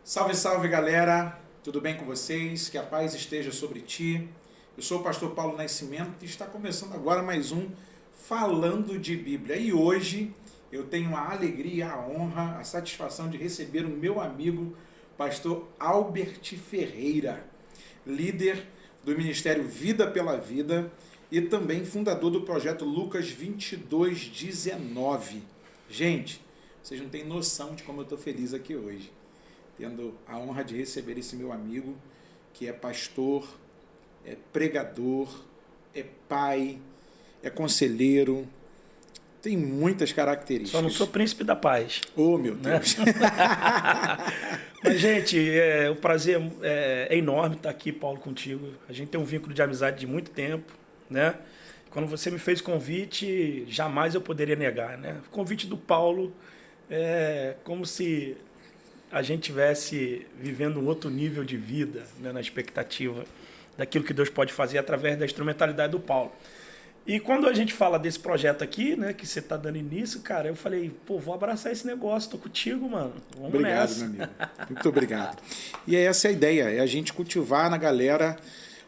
Salve, salve galera, tudo bem com vocês? Que a paz esteja sobre ti. Eu sou o pastor Paulo Nascimento e está começando agora mais um Falando de Bíblia. E hoje eu tenho a alegria, a honra, a satisfação de receber o meu amigo, pastor Albert Ferreira, líder do Ministério Vida pela Vida e também fundador do projeto Lucas 22:19. Gente, vocês não têm noção de como eu estou feliz aqui hoje, tendo a honra de receber esse meu amigo, que é pastor, é pregador, é pai, é conselheiro, tem muitas características. Só não sou príncipe da paz. Oh, meu Deus! Né? Mas, gente, o prazer é enorme estar aqui, Paulo, contigo. A gente tem um vínculo de amizade de muito tempo, né? Quando você me fez convite, jamais eu poderia negar, né? O convite do Paulo é como se a gente estivesse vivendo um outro nível de vida, né, na expectativa daquilo que Deus pode fazer através da instrumentalidade do Paulo. E quando a gente fala desse projeto aqui, né, que você está dando início, cara, eu falei, pô, vou abraçar esse negócio, tô contigo, mano. Vamos obrigado, nessa. meu amigo. Muito obrigado. E essa é a ideia, é a gente cultivar na galera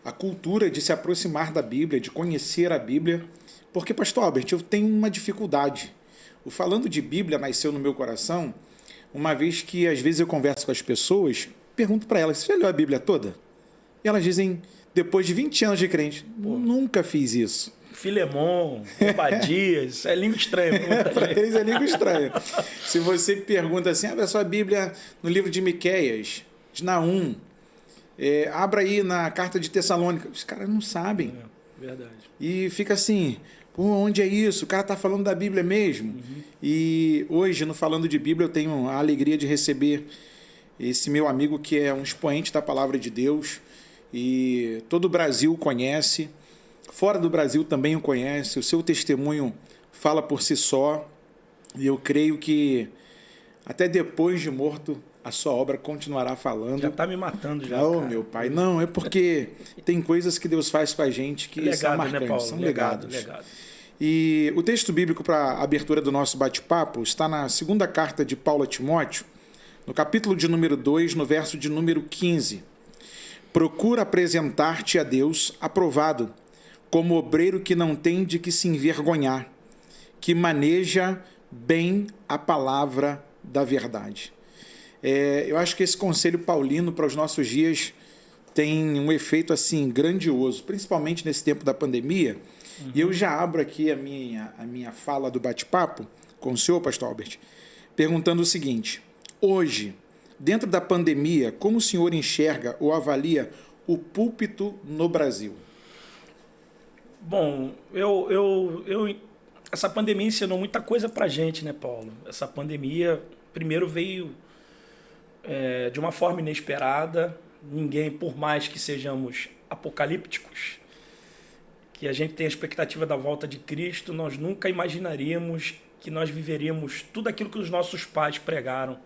a cultura de se aproximar da Bíblia, de conhecer a Bíblia. Porque, pastor Albert, eu tenho uma dificuldade. O Falando de Bíblia nasceu no meu coração uma vez que, às vezes, eu converso com as pessoas, pergunto para elas, você já leu a Bíblia toda? E elas dizem, depois de 20 anos de crente, nunca fiz isso. Filemon, Obadias, é língua estranha. Para eles é língua estranha. Se você pergunta assim, abre a sua Bíblia no livro de Miqueias, de Naum, abra aí na carta de Tessalônica, os caras não sabem. Verdade. E fica assim, pô, onde é isso? O cara está falando da Bíblia mesmo? Uhum. E hoje, no Falando de Bíblia, eu tenho a alegria de receber esse meu amigo que é um expoente da Palavra de Deus e todo o Brasil o conhece, fora do Brasil também o conhece, o seu testemunho fala por si só e eu creio que até depois de morto a sua obra continuará falando. Já está me matando já, Não, cara. meu pai, não, é porque tem coisas que Deus faz com a gente que legado, são marcantes, né, Paulo? são legado. E o texto bíblico para a abertura do nosso bate-papo está na segunda carta de Paulo a Timóteo, no capítulo de número 2, no verso de número 15. Procura apresentar-te a Deus aprovado, como obreiro que não tem de que se envergonhar, que maneja bem a palavra da verdade. Eu acho que esse conselho paulino para os nossos dias tem um efeito assim grandioso, principalmente nesse tempo da pandemia. Uhum. E eu já abro aqui a minha fala do bate-papo com o senhor, pastor Albert, perguntando o seguinte: hoje, dentro da pandemia, como o senhor enxerga ou avalia o púlpito no Brasil? Bom, essa pandemia ensinou muita coisa pra gente, né, Paulo? Essa pandemia, primeiro, veio de uma forma inesperada. Ninguém, por mais que sejamos apocalípticos, que a gente tem a expectativa da volta de Cristo, nós nunca imaginaríamos que nós viveríamos tudo aquilo que os nossos pais pregaram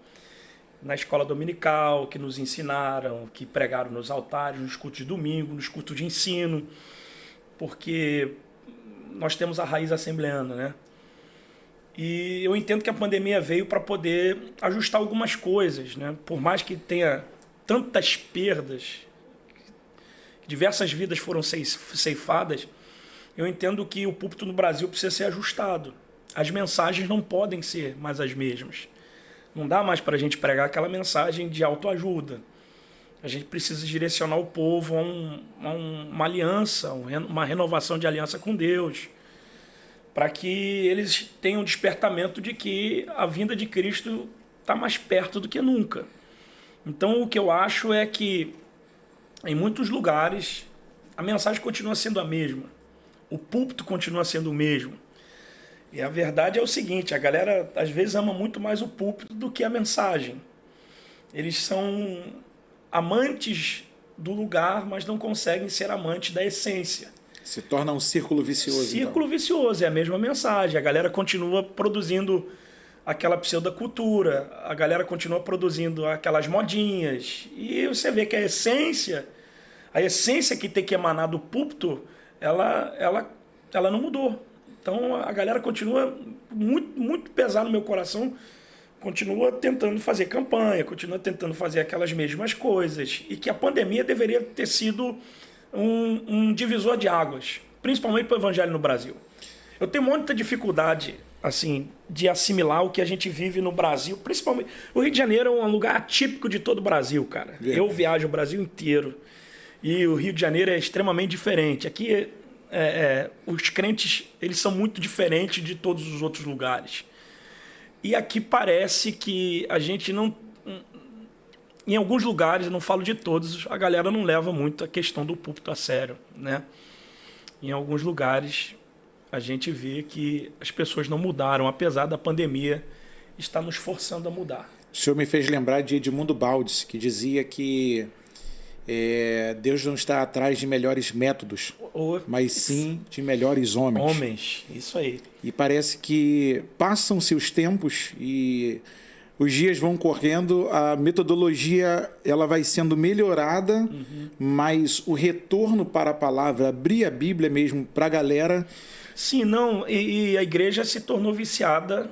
na escola dominical, que nos ensinaram, que pregaram nos altares, nos cultos de domingo, nos cultos de ensino, porque nós temos a raiz assembleana, né? E eu entendo que a pandemia veio para poder ajustar algumas coisas, né? Por mais que tenha tantas perdas, diversas vidas foram ceifadas, eu entendo que o púlpito no Brasil precisa ser ajustado. As mensagens não podem ser mais as mesmas. Não dá mais para a gente pregar aquela mensagem de autoajuda. A gente precisa direcionar o povo a uma aliança, uma renovação de aliança com Deus, para que eles tenham um despertamento de que a vinda de Cristo está mais perto do que nunca. Então, o que eu acho é que, em muitos lugares, a mensagem continua sendo a mesma. O púlpito continua sendo o mesmo. E a verdade é o seguinte, a galera às vezes ama muito mais o púlpito do que a mensagem. Eles são amantes do lugar, mas não conseguem ser amantes da essência. Se torna um círculo vicioso. Círculo vicioso, é a mesma mensagem. A galera continua produzindo aquela pseudocultura, a galera continua produzindo aquelas modinhas. E você vê que a essência que tem que emanar do púlpito, ela não mudou. Então a galera continua muito, muito pesada no meu coração continua tentando fazer campanha, continua tentando fazer aquelas mesmas coisas, e que a pandemia deveria ter sido um divisor de águas, principalmente para o evangelho no Brasil. Eu tenho muita dificuldade assim de assimilar o que a gente vive no Brasil, principalmente. O Rio de Janeiro é um lugar atípico de todo o Brasil, cara. Eu viajo o Brasil inteiro e o Rio de Janeiro é extremamente diferente. Aqui os crentes, eles são muito diferentes de todos os outros lugares. E aqui parece que a gente não... Em alguns lugares, eu não falo de todos, a galera não leva muito a questão do púlpito a sério, né? Em alguns lugares, a gente vê que as pessoas não mudaram, apesar da pandemia estar nos forçando a mudar. O senhor me fez lembrar de Edmundo Baldes, que dizia que Deus não está atrás de melhores métodos, mas sim de melhores homens. Homens, isso aí. E parece que passam-se os tempos e os dias vão correndo, a metodologia ela vai sendo melhorada, mas o retorno para a palavra, abrir a Bíblia mesmo para a galera... Sim, não, e a igreja se tornou viciada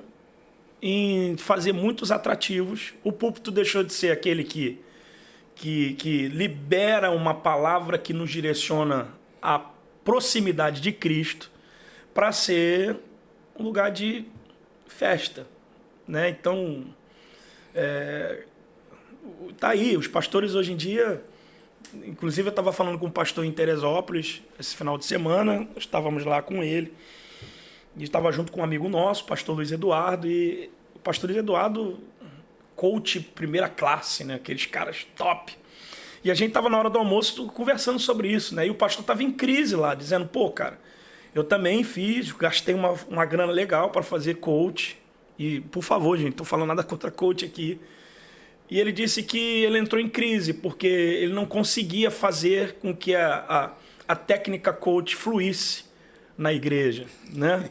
em fazer muitos atrativos. O púlpito deixou de ser aquele que libera uma palavra que nos direciona à proximidade de Cristo para ser um lugar de festa, né? Então, tá aí, os pastores hoje em dia... Inclusive, eu estava falando com um pastor em Teresópolis esse final de semana, estávamos lá com ele, e estava junto com um amigo nosso, o pastor Luiz Eduardo, e o pastor Luiz Eduardo, coach primeira classe, né? Aqueles caras top. E a gente estava na hora do almoço conversando sobre isso, né? E o pastor estava em crise lá, dizendo, pô, cara, eu também gastei uma grana legal para fazer coach, e por favor, gente, não estou falando nada contra coach aqui. E ele disse que ele entrou em crise porque ele não conseguia fazer com que a técnica coach fluísse na igreja, né?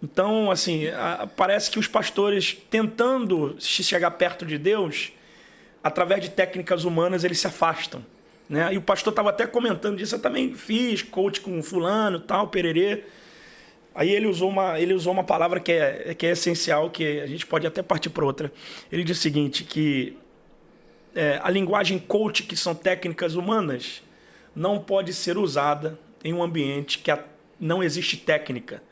Então, assim, parece que os pastores, tentando chegar perto de Deus, através de técnicas humanas, eles se afastam, né? E o pastor estava até comentando disso, eu também fiz coach com fulano, tal, pererê. Aí ele usou uma palavra que é essencial, que a gente pode até partir para outra. Ele disse o seguinte, que a linguagem coach, que são técnicas humanas, não pode ser usada em um ambiente que não existe técnica,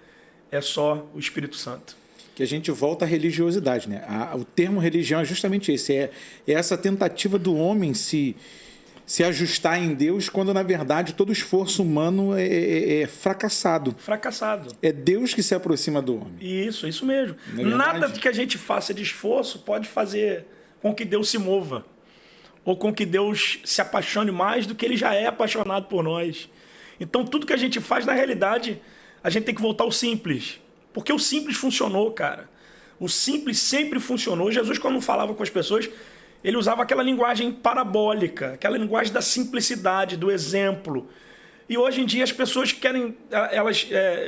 é só o Espírito Santo. Que a gente volta à religiosidade, né? O termo religião é justamente esse, é essa tentativa do homem se ajustar em Deus, quando na verdade todo esforço humano é fracassado. Fracassado. É Deus que se aproxima do homem. Isso mesmo. Nada que a gente faça de esforço pode fazer com que Deus se mova, ou com que Deus se apaixone mais do que Ele já é apaixonado por nós. Então, tudo que a gente faz, na realidade, a gente tem que voltar ao simples. Porque o simples funcionou, cara. O simples sempre funcionou. Jesus, quando falava com as pessoas, ele usava aquela linguagem parabólica, aquela linguagem da simplicidade, do exemplo. E hoje em dia as pessoas querem...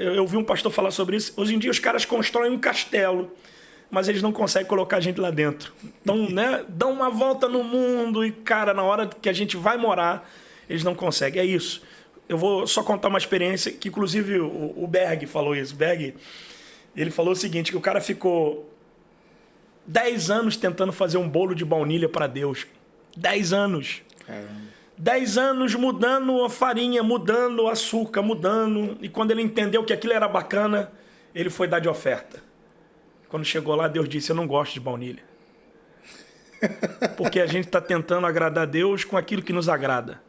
eu ouvi um pastor falar sobre isso. Hoje em dia os caras constroem um castelo, mas eles não conseguem colocar a gente lá dentro. Então, né, dão uma volta no mundo e, cara, na hora que a gente vai morar, eles não conseguem. É isso. Eu vou só contar uma experiência que, inclusive, o Berg falou isso. O Berg, ele falou o seguinte, que o cara ficou 10 anos tentando fazer um bolo de baunilha para Deus. 10 anos. Caramba. 10 anos mudando a farinha, mudando o açúcar, mudando. E quando ele entendeu que aquilo era bacana, ele foi dar de oferta. Quando chegou lá, Deus disse, eu não gosto de baunilha. Porque a gente está tentando agradar a Deus com aquilo que nos agrada,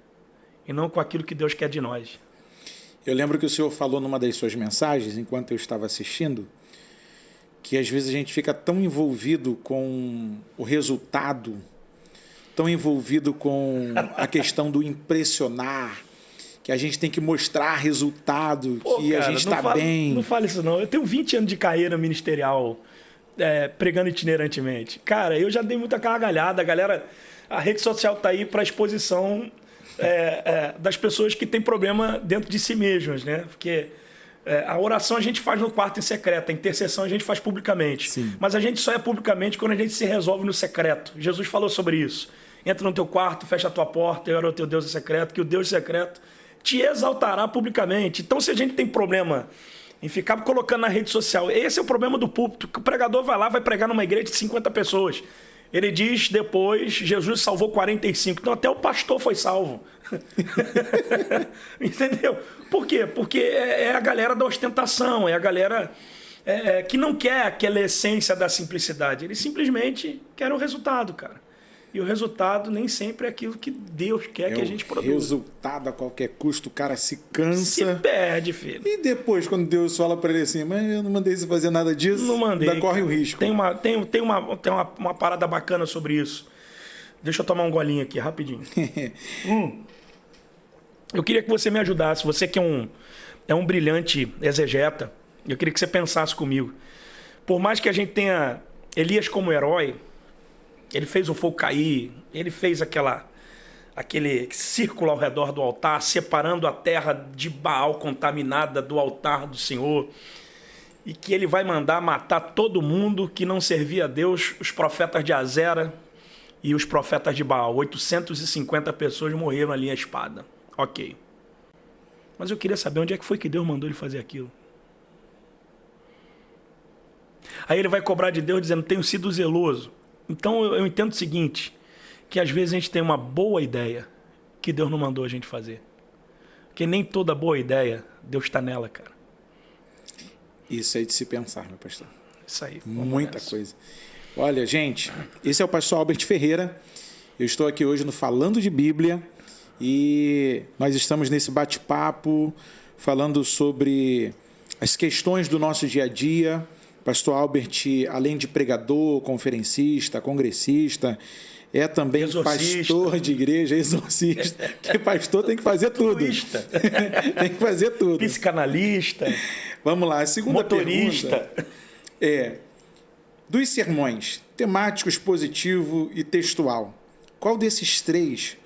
e não com aquilo que Deus quer de nós. Eu lembro que o senhor falou numa das suas mensagens, enquanto eu estava assistindo, que às vezes a gente fica tão envolvido com o resultado, tão envolvido com a questão do impressionar, que a gente tem que mostrar resultado, que cara, a gente está bem. Não fale isso não. Eu tenho 20 anos de carreira ministerial pregando itinerantemente. Cara, eu já dei muita gargalhada. A rede social está aí para exposição das pessoas que têm problema dentro de si mesmas, né? Porque a oração a gente faz no quarto em secreto, a intercessão a gente faz publicamente. Sim. Mas a gente só é publicamente quando a gente se resolve no secreto. Jesus falou sobre isso. Entra no teu quarto, fecha a tua porta, e ora ao teu Deus em secreto, que o Deus secreto te exaltará publicamente. Então, se a gente tem problema em ficar colocando na rede social. Esse é o problema do púlpito, que o pregador vai lá, vai pregar numa igreja de 50 pessoas. Ele diz depois, Jesus salvou 45. Então até o pastor foi salvo. Entendeu? Por quê? Porque é a galera da ostentação, é a galera que não quer aquela essência da simplicidade. Eles simplesmente querem o resultado, cara. E o resultado nem sempre é aquilo que Deus quer que a gente produza. Resultado a qualquer custo, o cara se cansa. Se perde, filho. E depois, quando Deus fala para ele assim, mas eu não mandei você fazer nada disso, não mandei, ainda corre o risco. Tem uma parada bacana sobre isso. Deixa eu tomar um golinho aqui, rapidinho. Eu queria que você me ajudasse. Você que é um brilhante exegeta, eu queria que você pensasse comigo. Por mais que a gente tenha Elias como herói, ele fez o fogo cair, ele fez aquele círculo ao redor do altar, separando a terra de Baal contaminada do altar do Senhor, e que ele vai mandar matar todo mundo que não servia a Deus, os profetas de Azera e os profetas de Baal. 850 pessoas morreram ali à espada. Ok. Mas eu queria saber onde é que foi que Deus mandou ele fazer aquilo. Aí ele vai cobrar de Deus dizendo, tenho sido zeloso. Então eu entendo o seguinte, que às vezes a gente tem uma boa ideia que Deus não mandou a gente fazer. Porque nem toda boa ideia, Deus está nela, cara. Isso aí de se pensar, meu pastor. Isso aí. Muita coisa. Olha, gente, esse é o pastor Albert Ferreira. Eu estou aqui hoje no Falando de Bíblia e nós estamos nesse bate-papo falando sobre as questões do nosso dia a dia. Pastor Albert, além de pregador, conferencista, congressista, é também exorcista. Pastor de igreja, exorcista. Que pastor tem que fazer tudo. Tem que fazer tudo. Psicanalista. Vamos lá, a segunda motorista. Pergunta é, dos sermões, temático, expositivo e textual, qual desses três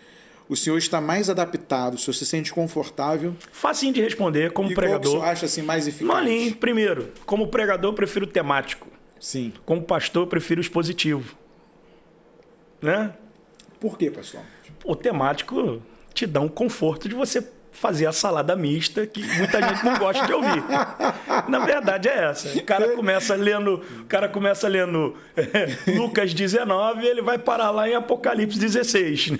o senhor está mais adaptado, o senhor se sente confortável? Facinho de responder, como pregador. Qual que o senhor acha assim, mais eficaz? Malinho, primeiro, como pregador eu prefiro o temático. Sim. Como pastor eu prefiro o expositivo. Né? Por quê, pastor? O temático te dá um conforto de você fazer a salada mista que muita gente não gosta de ouvir. Na verdade é essa. O cara começa lendo Lucas 19 e ele vai parar lá em Apocalipse 16.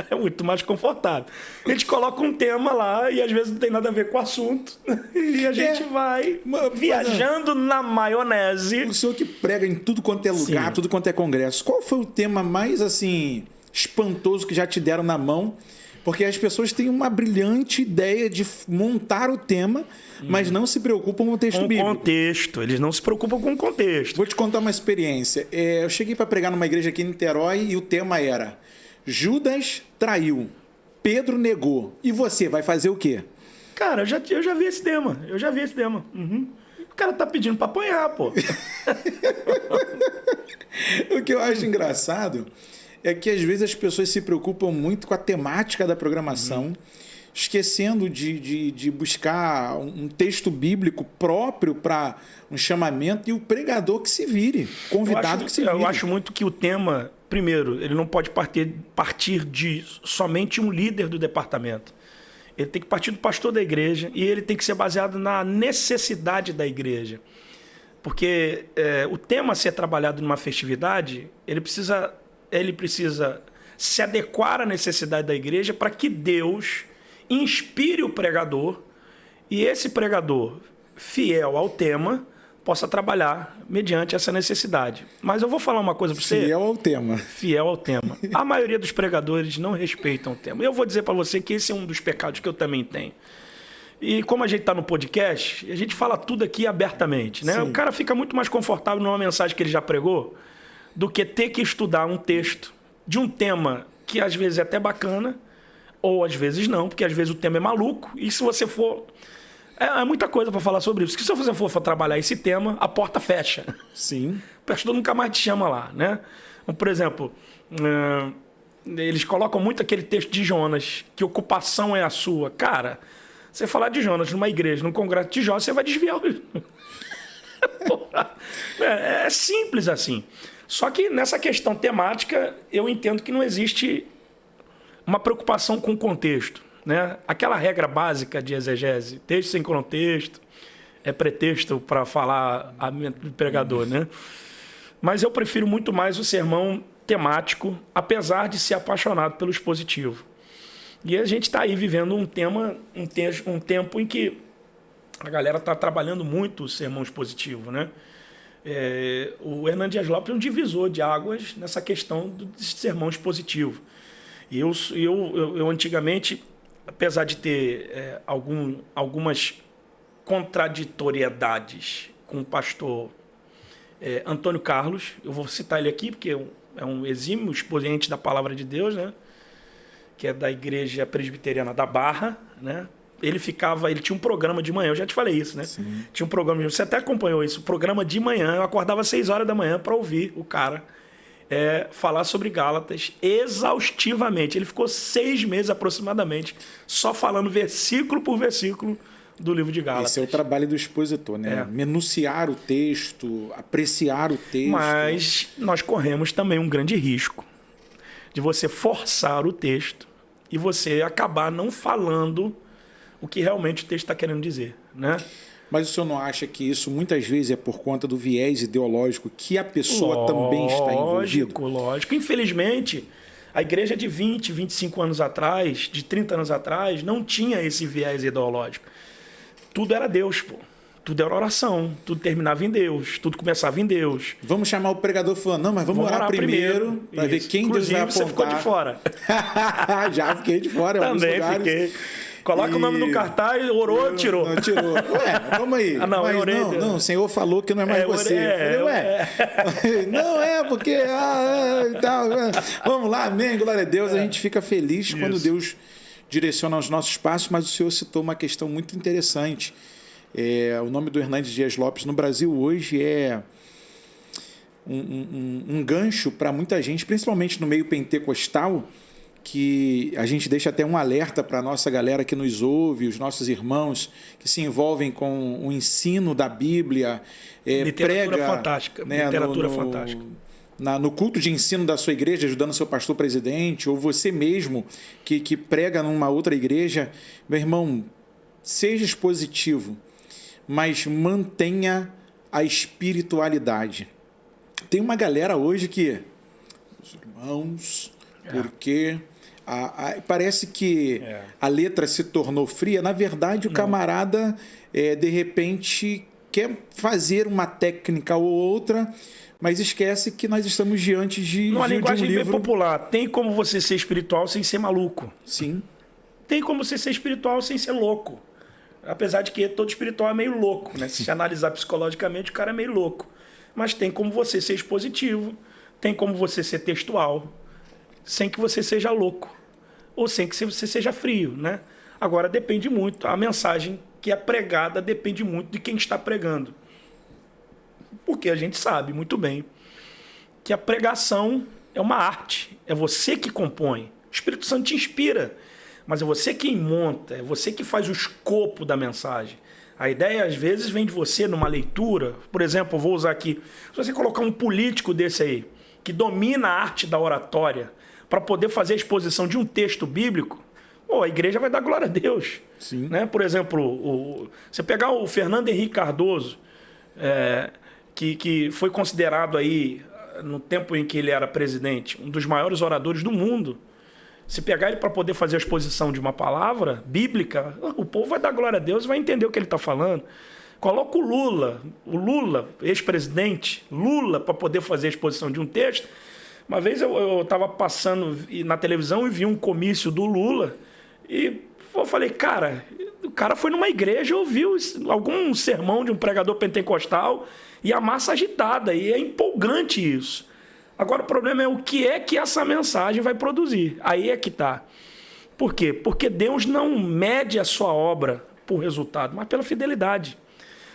É muito mais confortável. A gente coloca um tema lá e às vezes não tem nada a ver com o assunto e a gente vai viajando na maionese. O senhor que prega em tudo quanto é lugar, tudo quanto é congresso, qual foi o tema mais assim espantoso que já te deram na mão? Porque as pessoas têm uma brilhante ideia de montar o tema, mas não se preocupam com o texto bíblico. Com o contexto, eles não se preocupam com o contexto. Vou te contar uma experiência. Eu cheguei para pregar numa igreja aqui em Niterói e o tema era Judas traiu, Pedro negou. E você vai fazer o quê? Cara, eu já vi esse tema. Uhum. O cara tá pedindo para apanhar, pô. O que eu acho engraçado é que às vezes as pessoas se preocupam muito com a temática da programação, esquecendo de buscar um texto bíblico próprio para um chamamento e o pregador que se vire, convidado que se vire. Eu acho muito que o tema, primeiro, ele não pode partir de somente um líder do departamento. Ele tem que partir do pastor da igreja e ele tem que ser baseado na necessidade da igreja. Porque o tema a ser trabalhado numa festividade, ele precisa se adequar à necessidade da igreja para que Deus inspire o pregador e esse pregador, fiel ao tema, possa trabalhar mediante essa necessidade. Mas eu vou falar uma coisa para você. Fiel ao tema. Fiel ao tema. A maioria dos pregadores não respeitam o tema. Eu vou dizer para você que esse é um dos pecados que eu também tenho. E como a gente está no podcast, a gente fala tudo aqui abertamente, né? Sim. O cara fica muito mais confortável numa mensagem que ele já pregou do que ter que estudar um texto de um tema que às vezes é até bacana, ou às vezes não, porque às vezes o tema é maluco, e se você for... É muita coisa para falar sobre isso. Porque se você for trabalhar esse tema, a porta fecha. Sim. O pastor nunca mais te chama lá, né? Por exemplo, eles colocam muito aquele texto de Jonas, que ocupação é a sua. Cara, você falar de Jonas numa igreja, num congresso de Jonas, você vai desviar o... É simples assim. Só que nessa questão temática, eu entendo que não existe uma preocupação com o contexto. né? Aquela regra básica de exegese, texto sem contexto, é pretexto para falar do pregador, né? Mas eu prefiro muito mais o sermão temático, apesar de ser apaixonado pelo expositivo. E a gente está aí vivendo um tempo em que a galera está trabalhando muito o sermão expositivo, né? O Hernando Dias Lopes é um divisor de águas nessa questão do sermão expositivo. E eu antigamente, apesar de ter algumas contraditoriedades com o pastor Antônio Carlos, eu vou citar ele aqui porque é um exímio expoente da palavra de Deus, né? Que é da Igreja Presbiteriana da Barra, né? Ele tinha um programa de manhã, eu já te falei isso, né? Sim. Tinha um programa, você até acompanhou isso, um programa de manhã, eu acordava às 6 horas da manhã para ouvir o cara falar sobre Gálatas exaustivamente. Ele ficou 6 meses aproximadamente só falando versículo por versículo do livro de Gálatas. Esse é o trabalho do expositor, né? Menunciar o texto, apreciar o texto. Mas nós corremos também um grande risco de você forçar o texto e você acabar não falando o que realmente o texto está querendo dizer, né? Mas o senhor não acha que isso muitas vezes é por conta do viés ideológico que a pessoa também está envolvida? Lógico. Infelizmente, a igreja de 20, 25 anos atrás, de 30 anos atrás, não tinha esse viés ideológico. Tudo era Deus, pô. Tudo era oração, tudo terminava em Deus, tudo começava em Deus. Vamos chamar o pregador falando, não, mas vamos orar primeiro para ver quem Deus vai apontar. Você ficou de fora. Já fiquei de fora. Também fiquei. Coloca o nome no cartaz, orou, tirou. Não, tirou. Ué, vamos aí. Não, mas eu orei. Não, o Senhor falou que não é mais você. Eu falei, não, porque... tal. Vamos lá, amém, glória a Deus. A gente fica feliz quando Deus direciona os nossos passos, mas o Senhor citou uma questão muito interessante. O nome do Hernando Dias Lopes no Brasil hoje é um gancho para muita gente, principalmente no meio pentecostal, que a gente deixa até um alerta para a nossa galera que nos ouve, os nossos irmãos que se envolvem com o ensino da Bíblia, literatura fantástica, né, literatura fantástica. No culto de ensino da sua igreja, ajudando seu pastor presidente, ou você mesmo que prega numa outra igreja, meu irmão, seja expositivo, mas mantenha a espiritualidade. Tem uma galera hoje que, os irmãos, porque parece que a letra se tornou fria. Na verdade, o camarada, de repente, quer fazer uma técnica ou outra, mas esquece que nós estamos diante de Numa linguagem um livro bem popular, tem como você ser espiritual sem ser maluco. Sim. Tem como você ser espiritual sem ser louco. Apesar de que todo espiritual é meio louco, né? Se analisar psicologicamente, o cara é meio louco. Mas tem como você ser expositivo, tem como você ser textual, sem que você seja louco, ou sem que você seja frio, né? Agora, depende muito, a mensagem que é pregada depende muito de quem está pregando. Porque a gente sabe muito bem que a pregação é uma arte, é você que compõe. O Espírito Santo te inspira, mas é você quem monta, é você que faz o escopo da mensagem. A ideia, às vezes, vem de você numa leitura. Por exemplo, eu vou usar aqui, se você colocar um político desse aí, que domina a arte da oratória, para poder fazer a exposição de um texto bíblico, a igreja vai dar glória a Deus. Sim. Né? Por exemplo, você pegar o Fernando Henrique Cardoso, que foi considerado aí, no tempo em que ele era presidente, um dos maiores oradores do mundo. Se pegar ele para poder fazer a exposição de uma palavra bíblica, o povo vai dar glória a Deus e vai entender o que ele está falando. Coloca o Lula, ex-presidente, para poder fazer a exposição de um texto. Uma vez eu estava passando na televisão e vi um comício do Lula e eu falei, cara, o cara foi numa igreja, ouviu algum sermão de um pregador pentecostal e a massa agitada, e é empolgante isso. Agora, o problema é o que é que essa mensagem vai produzir. Aí é que está. Por quê? Porque Deus não mede a sua obra por resultado, mas pela fidelidade.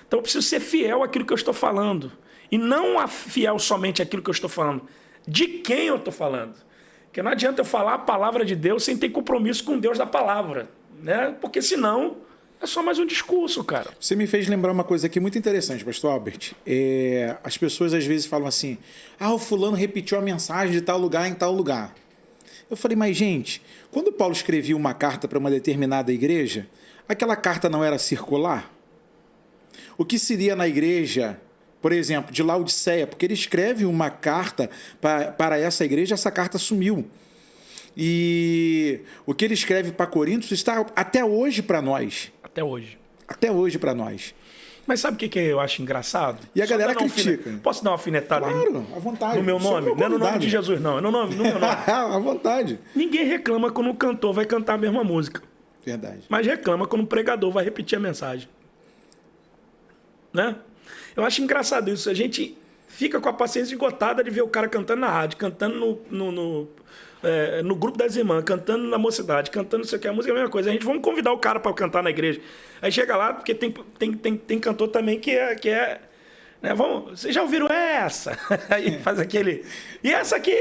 Então, eu preciso ser fiel àquilo que eu estou falando. E não fiel somente àquilo que eu estou falando. De quem eu estou falando. Porque não adianta eu falar a palavra de Deus sem ter compromisso com Deus da palavra. Né? Porque senão é só mais um discurso, cara. Você me fez lembrar uma coisa aqui muito interessante, pastor Albert. As pessoas às vezes falam assim, o fulano repetiu a mensagem de tal lugar em tal lugar. Eu falei, mas gente, quando Paulo escrevia uma carta para uma determinada igreja, aquela carta não era circular? O que seria na igreja, por exemplo, de Laodiceia? Porque ele escreve uma carta para essa igreja, essa carta sumiu. E o que ele escreve para Coríntios está até hoje para nós. Até hoje. Até hoje para nós. Mas sabe o que eu acho engraçado? E a galera critica. Posso dar uma alfinetada claro, à vontade. no meu nome? Não é no nome de Jesus, não. É no meu nome. À vontade. Ninguém reclama quando o cantor vai cantar a mesma música. Verdade. Mas reclama quando o pregador vai repetir a mensagem. Né? Eu acho engraçado isso. A gente fica com a paciência esgotada de ver o cara cantando na rádio, cantando no grupo das irmãs, cantando na mocidade, cantando não sei o que, a música é a mesma coisa. A gente vamos convidar o cara para cantar na igreja. Aí chega lá, porque tem cantor também que é né, vocês já ouviram essa? Aí faz aquele... E essa aqui?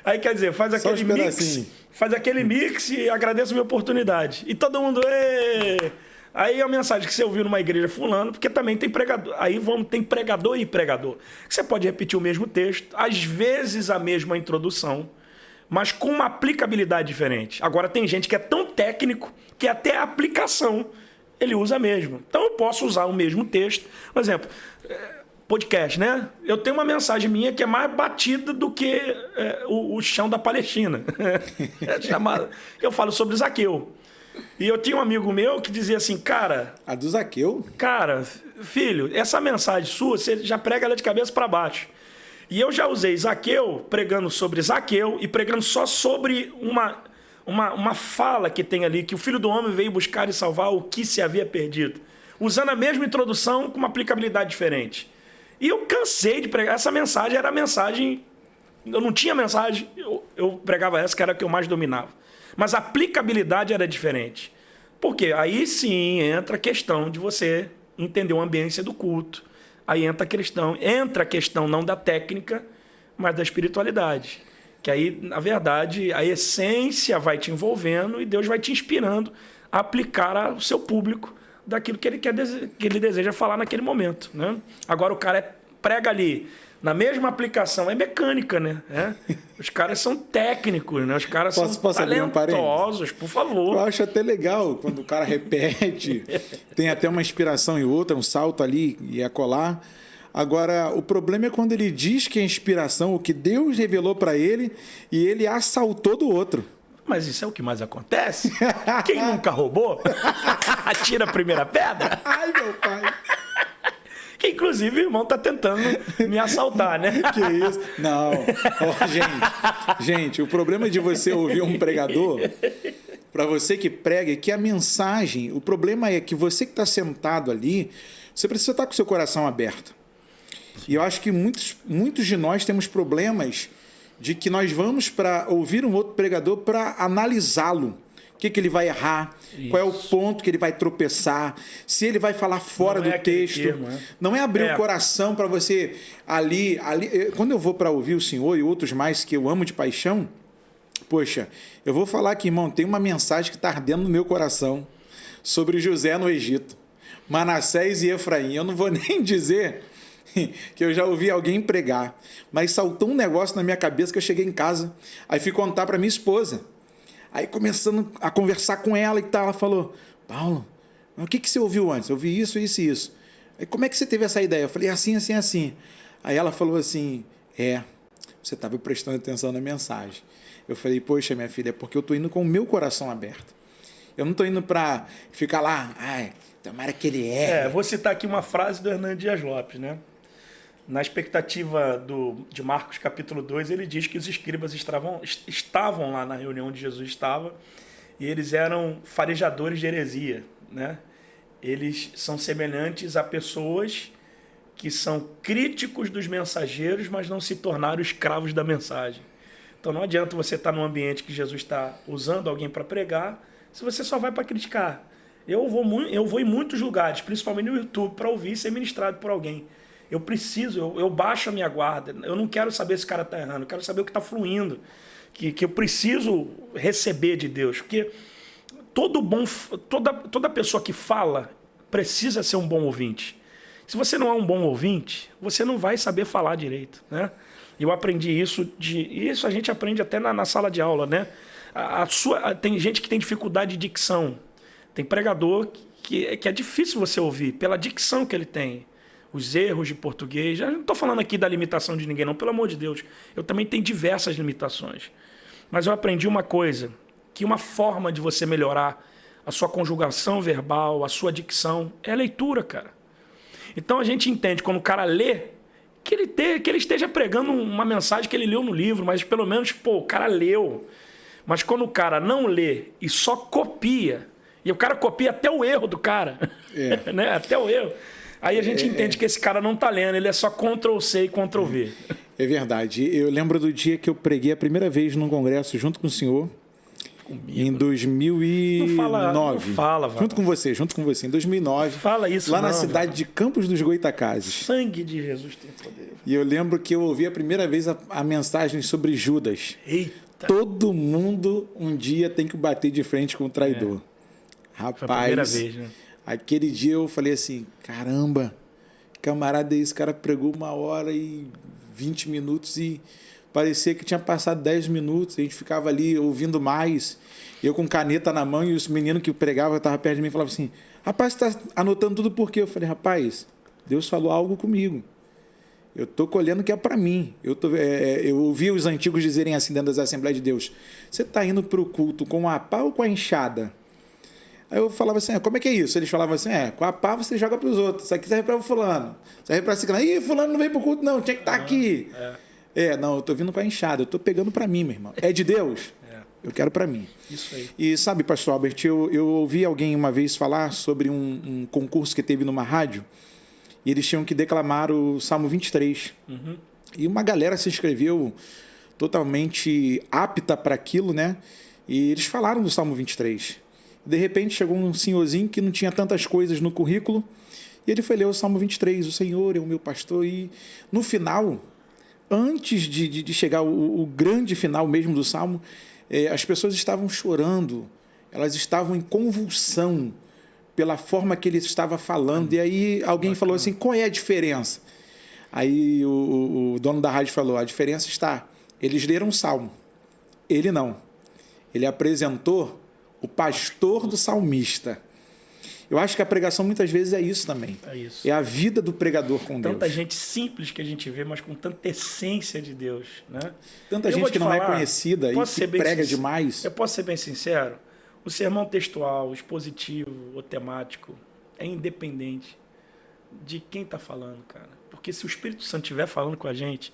Aí quer dizer, faz aquele mix. Faz aquele mix e agradeço a minha oportunidade. E todo mundo... Ê! Aí a mensagem que você ouviu numa igreja fulano, porque também tem pregador. Aí tem pregador e pregador. Você pode repetir o mesmo texto, às vezes a mesma introdução, mas com uma aplicabilidade diferente. Agora tem gente que é tão técnico que até a aplicação ele usa a mesma. Então eu posso usar o mesmo texto. Por exemplo, podcast, né? Eu tenho uma mensagem minha que é mais batida do que o chão da Palestina. Eu falo sobre Zaqueu. E eu tinha um amigo meu que dizia assim, cara... A do Zaqueu? Cara, filho, essa mensagem sua, você já prega ela de cabeça para baixo. E eu já usei Zaqueu, pregando sobre Zaqueu e pregando só sobre uma fala que tem ali, que o Filho do Homem veio buscar e salvar o que se havia perdido. Usando a mesma introdução com uma aplicabilidade diferente. E eu cansei de pregar. Essa mensagem era a mensagem... Eu não tinha mensagem, eu pregava essa que era a que eu mais dominava. Mas a aplicabilidade era diferente. Porque aí sim entra a questão de você entender a ambiência do culto. Aí entra a questão não da técnica, mas da espiritualidade. Que aí, na verdade, a essência vai te envolvendo e Deus vai te inspirando a aplicar ao seu público daquilo que ele deseja falar naquele momento. Né? Agora o cara prega ali... Na mesma aplicação, é mecânica, né? Os caras são técnicos, né? Os caras são talentosos, por favor. Eu acho até legal quando o cara repete, tem até uma inspiração em outra, um salto ali e acolá. Agora, o problema é quando ele diz que é inspiração, o que Deus revelou para ele, e ele assaltou do outro. Mas isso é o que mais acontece? Quem nunca roubou? Atira a primeira pedra? Ai, meu pai! Que, inclusive, o irmão tá tentando me assaltar, né? Que isso? Não. Gente, o problema de você ouvir um pregador, para você que prega, é que a mensagem, o problema é que você que está sentado ali, você precisa estar com o seu coração aberto. E eu acho que muitos de nós temos problemas de que nós vamos para ouvir um outro pregador para analisá-lo. O que ele vai errar, isso. Qual é o ponto que ele vai tropeçar, se ele vai falar fora do texto. Não é abrir o coração para você ali. Quando eu vou para ouvir o Senhor e outros mais que eu amo de paixão, poxa, eu vou falar aqui, irmão, tem uma mensagem que está ardendo no meu coração sobre José no Egito, Manassés e Efraim. Eu não vou nem dizer que eu já ouvi alguém pregar, mas saltou um negócio na minha cabeça que eu cheguei em casa, aí fui contar para minha esposa. Aí, começando a conversar com ela e tal, ela falou, Paulo, o que você ouviu antes? Eu ouvi isso, isso e isso. Aí, como é que você teve essa ideia? Eu falei, assim, assim, assim. Aí ela falou assim, você estava prestando atenção na mensagem. Eu falei, poxa, minha filha, é porque eu estou indo com o meu coração aberto. Eu não estou indo para ficar lá, tomara que ele erre. Vou citar aqui uma frase do Hernando Dias Lopes, né? Na expectativa de Marcos capítulo 2, ele diz que os escribas estavam lá na reunião onde Jesus estava e eles eram farejadores de heresia, né? Eles são semelhantes a pessoas que são críticos dos mensageiros, mas não se tornaram escravos da mensagem. Então não adianta você estar num ambiente que Jesus está usando alguém para pregar, se você só vai para criticar. Eu vou em muitos lugares, principalmente no YouTube, para ouvir ser ministrado por alguém. Eu baixo a minha guarda, eu não quero saber se o cara está errando, eu quero saber o que está fluindo, que eu preciso receber de Deus, porque toda pessoa que fala precisa ser um bom ouvinte. Se você não é um bom ouvinte, você não vai saber falar direito, né? Eu aprendi isso isso a gente aprende até na sala de aula, né? Tem gente que tem dificuldade de dicção. Tem pregador que é difícil você ouvir pela dicção que ele tem. Os erros de português. Eu não estou falando aqui da limitação de ninguém, não, pelo amor de Deus. Eu também tenho diversas limitações. Mas eu aprendi uma coisa, que uma forma de você melhorar a sua conjugação verbal, a sua dicção, é a leitura, cara. Então a gente entende quando o cara lê, que ele esteja pregando uma mensagem que ele leu no livro, mas pelo menos, o cara leu. Mas quando o cara não lê e só copia, e o cara copia até o erro do cara, né? Até o erro. Aí a gente entende que esse cara não está lendo, ele é só Ctrl+C e Ctrl+V. É verdade. Eu lembro do dia que eu preguei a primeira vez num congresso junto com o senhor, em 2009. Não fala, junto com você, em 2009. Fala isso, lá na cidade de Campos dos Goitacazes. Sangue de Jesus tem poder. E eu lembro que eu ouvi a primeira vez a mensagem sobre Judas. Eita. Todo mundo um dia tem que bater de frente com o traidor. Rapaz, foi a primeira vez, né? Aquele dia eu falei assim, caramba, camarada, esse cara pregou 1h20 minutos e parecia que tinha passado 10 minutos, a gente ficava ali ouvindo mais, eu com caneta na mão e os meninos que pregavam estavam perto de mim e falavam assim, rapaz, você está anotando tudo por quê? Eu falei, rapaz, Deus falou algo comigo, eu estou colhendo que é para mim, eu ouvi os antigos dizerem assim dentro das Assembleias de Deus, você está indo para o culto com a pá ou com a enxada? Aí eu falava assim, como é que é isso? Eles falavam assim, com a pá você joga para os outros, isso aqui serve para o fulano, serve para ciclano. Ih, fulano não veio para o culto não, tinha que estar aqui. Não, eu estou vindo com a enxada, eu estou pegando para mim, meu irmão. É de Deus? Eu quero para mim. Isso aí. E sabe, pastor Albert, eu ouvi alguém uma vez falar sobre um concurso que teve numa rádio, e eles tinham que declamar o Salmo 23. Uhum. E uma galera se inscreveu totalmente apta para aquilo, né? E eles falaram do Salmo 23. De repente chegou um senhorzinho que não tinha tantas coisas no currículo e ele foi ler o Salmo 23, o Senhor é o meu pastor, e no final, antes de chegar o grande final mesmo do Salmo, as pessoas estavam chorando, elas estavam em convulsão pela forma que ele estava falando, e aí alguém falou assim, qual é a diferença? Aí o dono da rádio falou, a diferença está, eles leram o Salmo, ele não, ele apresentou o pastor do salmista. Eu acho que a pregação muitas vezes é isso também. É isso. É a vida do pregador com Deus. Tanta gente simples que a gente vê, mas com tanta essência de Deus, né? Tanta gente que não é conhecida e que prega demais. Eu posso ser bem sincero? O sermão textual, expositivo ou temático é independente de quem está falando, cara. Porque se o Espírito Santo estiver falando com a gente,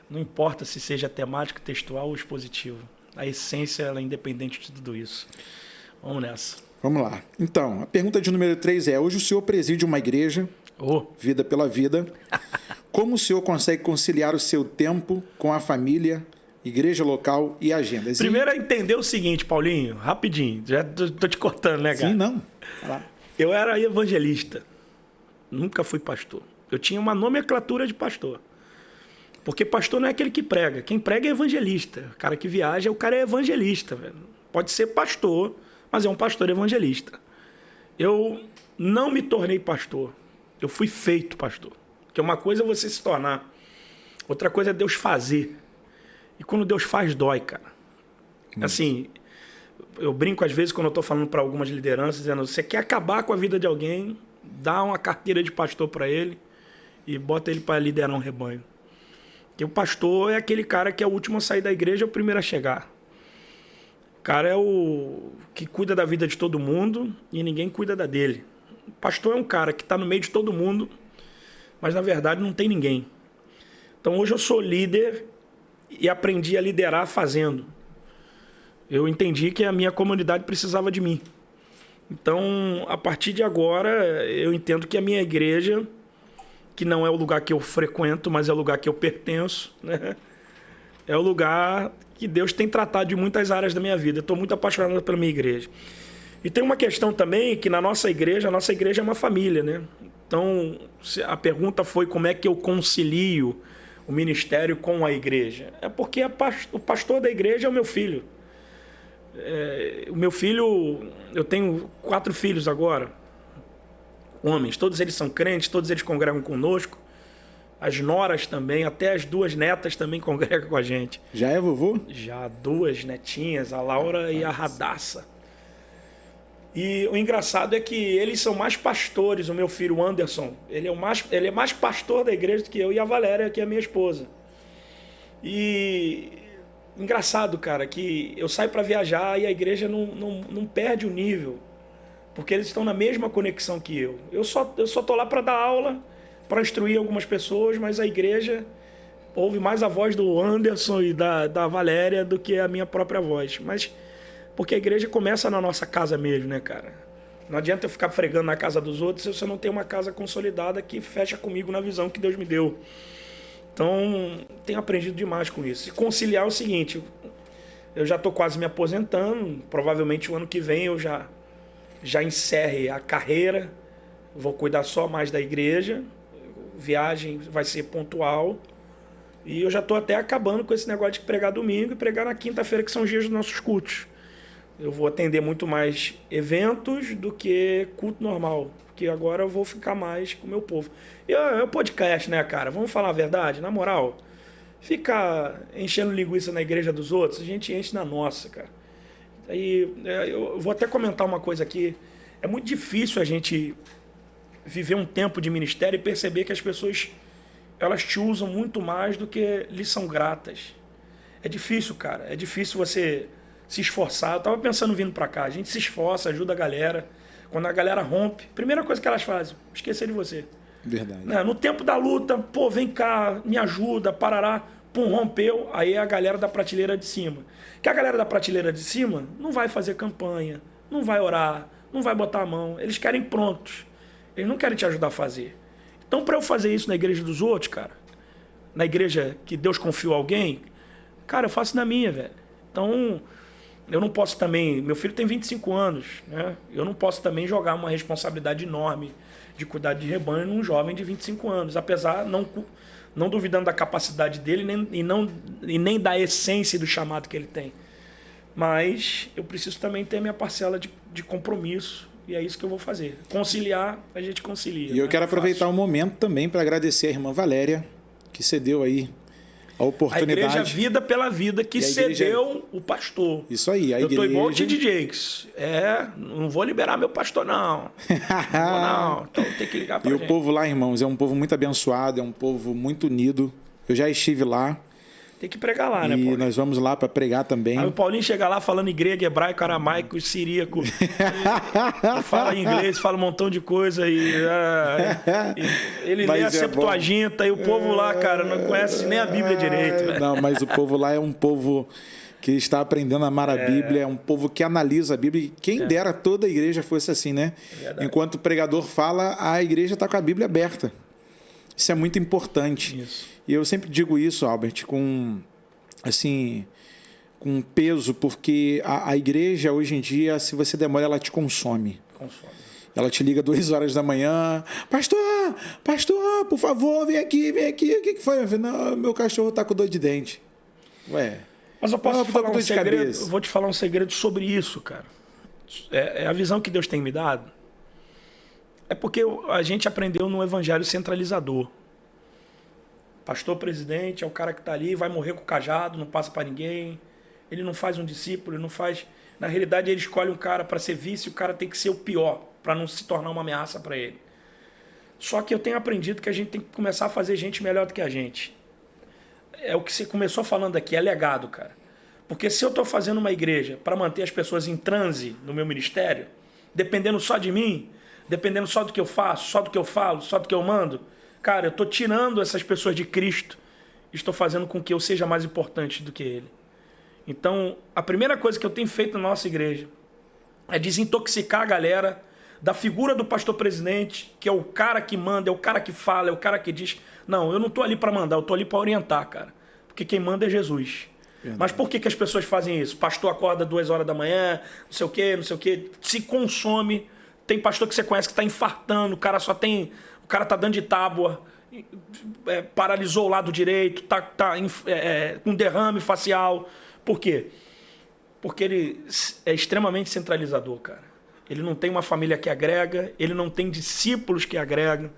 não importa se seja temático, textual ou expositivo. A essência ela é independente de tudo isso. Vamos nessa. Vamos lá. Então, a pergunta de número 3 é, hoje o senhor preside uma igreja, Vida pela Vida. Como o senhor consegue conciliar o seu tempo com a família, igreja local e agendas? Primeiro é entender o seguinte, Paulinho, rapidinho. Já tô te cortando, né, cara? Sim, não. Eu era evangelista. Nunca fui pastor. Eu tinha uma nomenclatura de pastor. Porque pastor não é aquele que prega. Quem prega é evangelista. O cara que viaja, o cara é evangelista. Velho. Pode ser pastor, mas é um pastor evangelista. Eu não me tornei pastor. Eu fui feito pastor. Porque uma coisa é você se tornar. Outra coisa é Deus fazer. E quando Deus faz, dói, cara. Assim, eu brinco às vezes quando eu estou falando para algumas lideranças, dizendo, você quer acabar com a vida de alguém, dá uma carteira de pastor para ele e bota ele para liderar um rebanho. Porque o pastor é aquele cara que é o último a sair da igreja, é o primeiro a chegar. O cara é o que cuida da vida de todo mundo e ninguém cuida da dele. O pastor é um cara que está no meio de todo mundo, mas na verdade não tem ninguém. Então hoje eu sou líder e aprendi a liderar fazendo. Eu entendi que a minha comunidade precisava de mim. Então, a partir de agora, eu entendo que a minha igreja, que não é o lugar que eu frequento, mas é o lugar que eu pertenço, né? É o lugar que Deus tem tratado de muitas áreas da minha vida. Eu estou muito apaixonado pela minha igreja. E tem uma questão também que na nossa igreja é uma família, né? Então, a pergunta foi como é que eu concilio o ministério com a igreja. É porque o pastor da igreja é o meu filho. O meu filho, eu tenho 4 filhos agora, homens, todos eles são crentes, todos eles congregam conosco, as noras também, até as 2 netas também congregam com a gente. Já é vovô? Já 2 netinhas, a Laura e a Radassa. E o engraçado é que eles são mais pastores, o meu filho o Anderson, ele é mais pastor da igreja do que eu, e a Valéria, que é a minha esposa. E engraçado, cara, que eu saio para viajar e a igreja não perde o nível, porque eles estão na mesma conexão que eu. Eu só tô lá para dar aula, para instruir algumas pessoas, mas a igreja ouve mais a voz do Anderson e da Valéria do que a minha própria voz. Mas porque a igreja começa na nossa casa mesmo, né, cara? Não adianta eu ficar fregando na casa dos outros se você não tem uma casa consolidada que fecha comigo na visão que Deus me deu. Então, tenho aprendido demais com isso. E conciliar é o seguinte, eu já estou quase me aposentando, provavelmente o ano que vem eu já encerre a carreira, vou cuidar só mais da igreja, viagem vai ser pontual, e eu já estou até acabando com esse negócio de pregar domingo e pregar na quinta-feira, que são os dias dos nossos cultos. Eu vou atender muito mais eventos do que culto normal, porque agora eu vou ficar mais com o meu povo. E é o podcast, né, cara? Vamos falar a verdade, na moral. Ficar enchendo linguiça na igreja dos outros, a gente enche na nossa, cara. Aí, eu vou até comentar uma coisa aqui. É muito difícil a gente viver um tempo de ministério e perceber que as pessoas, elas te usam muito mais do que lhes são gratas. É difícil, cara. É difícil você se esforçar. Eu tava pensando vindo pra cá. A gente se esforça, ajuda a galera. Quando a galera rompe, primeira coisa que elas fazem, esquecer de você. Verdade. No tempo da luta, pô, vem cá, me ajuda, parará, pum, rompeu, aí é a galera da prateleira de cima. Que a galera da prateleira de cima não vai fazer campanha, não vai orar, não vai botar a mão. Eles querem prontos. Eles não querem te ajudar a fazer. Então, para eu fazer isso na igreja dos outros, cara, na igreja que Deus confiou a alguém, cara, eu faço na minha, velho. Então, eu não posso também... Meu filho tem 25 anos, né? Eu não posso também jogar uma responsabilidade enorme de cuidar de rebanho num jovem de 25 anos, apesar não duvidando da capacidade dele e nem da essência do chamado que ele tem. Mas eu preciso também ter minha parcela de compromisso, e é isso que eu vou fazer. Conciliar, a gente concilia. E eu quero aproveitar o momento também para agradecer a irmã Valéria, que cedeu aí a oportunidade. A igreja Vida pela Vida, que cedeu o pastor. Isso aí, a igreja... Eu tô igual o T.D. Jakes. Não vou liberar meu pastor, não. Não. Então tem que ligar pra gente. E o povo lá, irmãos, é um povo muito abençoado, é um povo muito unido. Eu já estive lá. Tem que pregar lá, né, Paulinho? E Paulinho? nós vamos lá para pregar também. Aí o Paulinho chega lá falando em grego, hebraico, aramaico, siríaco. Fala em inglês, fala um montão de coisa. Ele lê a Septuaginta e o povo lá, cara, não conhece nem a Bíblia direito. Velho. Não, mas o povo lá é um povo que está aprendendo a amar a Bíblia, é um povo que analisa a Bíblia. E quem dera toda a igreja fosse assim, né? Enquanto o pregador fala, a igreja está com a Bíblia aberta. Isso é muito importante. Isso. E eu sempre digo isso, Albert, com peso, porque a igreja, hoje em dia, se você demora, ela te consome. Ela te liga 2 horas da manhã. Pastor, por favor, vem aqui. O que foi? Não, meu cachorro está com dor de dente. Ué. Mas eu posso te falar um segredo? Eu vou te falar um segredo sobre isso, cara. É a visão que Deus tem me dado. É porque a gente aprendeu no evangelho centralizador. Pastor presidente é o cara que está ali, vai morrer com o cajado, não passa para ninguém. Ele não faz um discípulo, ele não faz... Na realidade, ele escolhe um cara para ser vice e o cara tem que ser o pior, para não se tornar uma ameaça para ele. Só que eu tenho aprendido que a gente tem que começar a fazer gente melhor do que a gente. É o que você começou falando aqui, é legado, cara. Porque se eu estou fazendo uma igreja para manter as pessoas em transe no meu ministério, dependendo só de mim, dependendo só do que eu faço, só do que eu falo, só do que eu mando, cara, eu estou tirando essas pessoas de Cristo e estou fazendo com que eu seja mais importante do que ele. Então, a primeira coisa que eu tenho feito na nossa igreja é desintoxicar a galera da figura do pastor presidente, que é o cara que manda, é o cara que fala, é o cara que diz. Não, eu não estou ali para mandar, eu estou ali para orientar, cara. Porque quem manda é Jesus. Verdade. Mas por que as pessoas fazem isso? Pastor acorda 2 horas da manhã, não sei o quê, se consome. Tem pastor que você conhece que está infartando, o cara tá dando de tábua, paralisou o lado direito, tá com derrame facial. Por quê? Porque ele é extremamente centralizador, cara. Ele não tem uma família que agrega, ele não tem discípulos que agregam,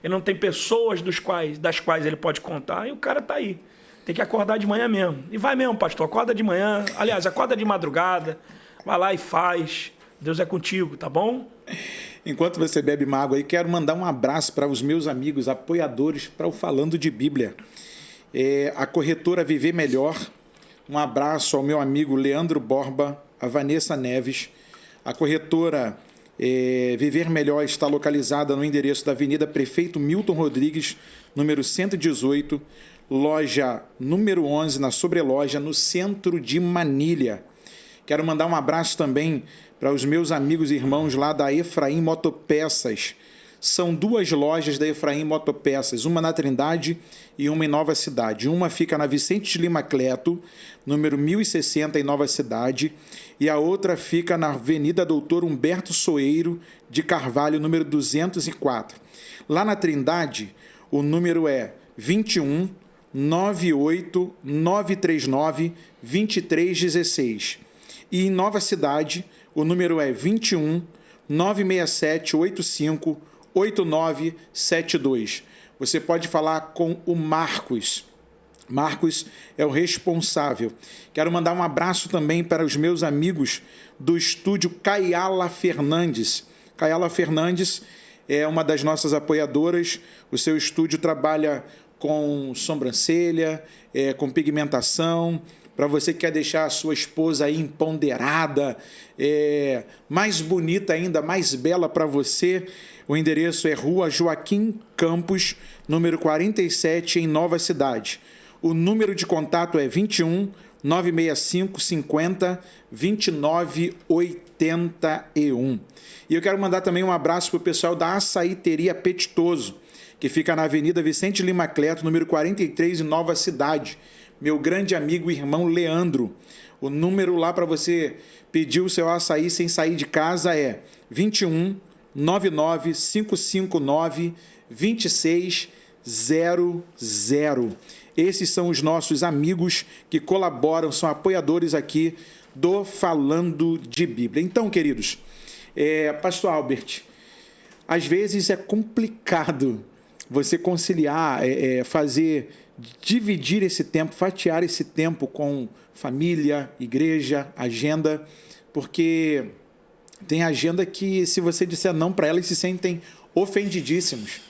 ele não tem pessoas das quais ele pode contar, e o cara tá aí. Tem que acordar de manhã mesmo. E vai mesmo, pastor, acorda de manhã, aliás, acorda de madrugada, vai lá e faz. Deus é contigo, tá bom? Enquanto você bebe uma água aí, quero mandar um abraço para os meus amigos apoiadores para o Falando de Bíblia. A corretora Viver Melhor, um abraço ao meu amigo Leandro Borba, a Vanessa Neves. A corretora Viver Melhor está localizada no endereço da Avenida Prefeito Milton Rodrigues, número 118, loja número 11, na sobreloja, no centro de Manilha. Quero mandar um abraço também para os meus amigos e irmãos lá da Efraim Motopeças. São 2 lojas da Efraim Motopeças, uma na Trindade e uma em Nova Cidade. Uma fica na Vicente de Lima Cleto, número 1060, em Nova Cidade, e a outra fica na Avenida Doutor Humberto Soeiro de Carvalho, número 204. Lá na Trindade, o número é 21 98 939 2316. E em Nova Cidade, o número é 21 967 85 8972. Você pode falar com o Marcos. Marcos é o responsável. Quero mandar um abraço também para os meus amigos do estúdio Caiala Fernandes. Caiala Fernandes é uma das nossas apoiadoras. O seu estúdio trabalha com sobrancelha, com pigmentação. Para você que quer deixar a sua esposa aí empoderada, mais bonita ainda, mais bela para você, o endereço é Rua Joaquim Campos, número 47, em Nova Cidade. O número de contato é 21 965 50 29 81. E eu quero mandar também um abraço para o pessoal da Açaiteria Apetitoso, que fica na Avenida Vicente Lima Cleto, número 43, em Nova Cidade. Meu grande amigo e irmão Leandro. O número lá para você pedir o seu açaí sem sair de casa é 21 99 559 2600. Esses são os nossos amigos que colaboram, são apoiadores aqui do Falando de Bíblia. Então, queridos, Pastor Albert, às vezes é complicado você conciliar, dividir esse tempo, fatiar esse tempo com família, igreja, agenda, porque tem agenda que, se você disser não para ela, eles se sentem ofendidíssimos.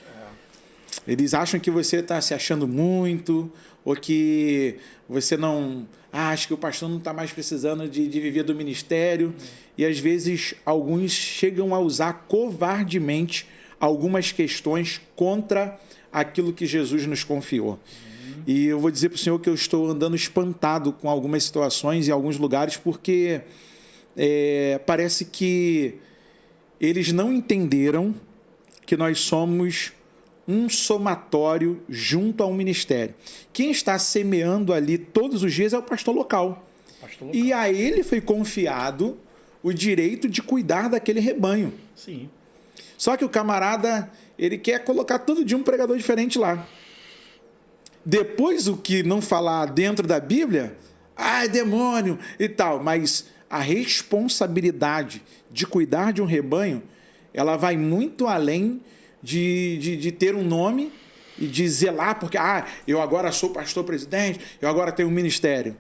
Eles acham que você está se achando muito, ou que você não... acha que o pastor não está mais precisando de viver do ministério. E, às vezes, alguns chegam a usar covardemente algumas questões contra aquilo que Jesus nos confiou. E eu vou dizer para o senhor que eu estou andando espantado com algumas situações em alguns lugares, porque parece que eles não entenderam que nós somos um somatório junto ao ministério. Quem está semeando ali todos os dias é o pastor local. E a ele foi confiado o direito de cuidar daquele rebanho. Sim. Só que o camarada, ele quer colocar todo dia um pregador diferente lá. Depois, o que não falar dentro da Bíblia, é demônio e tal. Mas a responsabilidade de cuidar de um rebanho, ela vai muito além de ter um nome e de zelar, porque eu agora sou pastor presidente, eu agora tenho um ministério.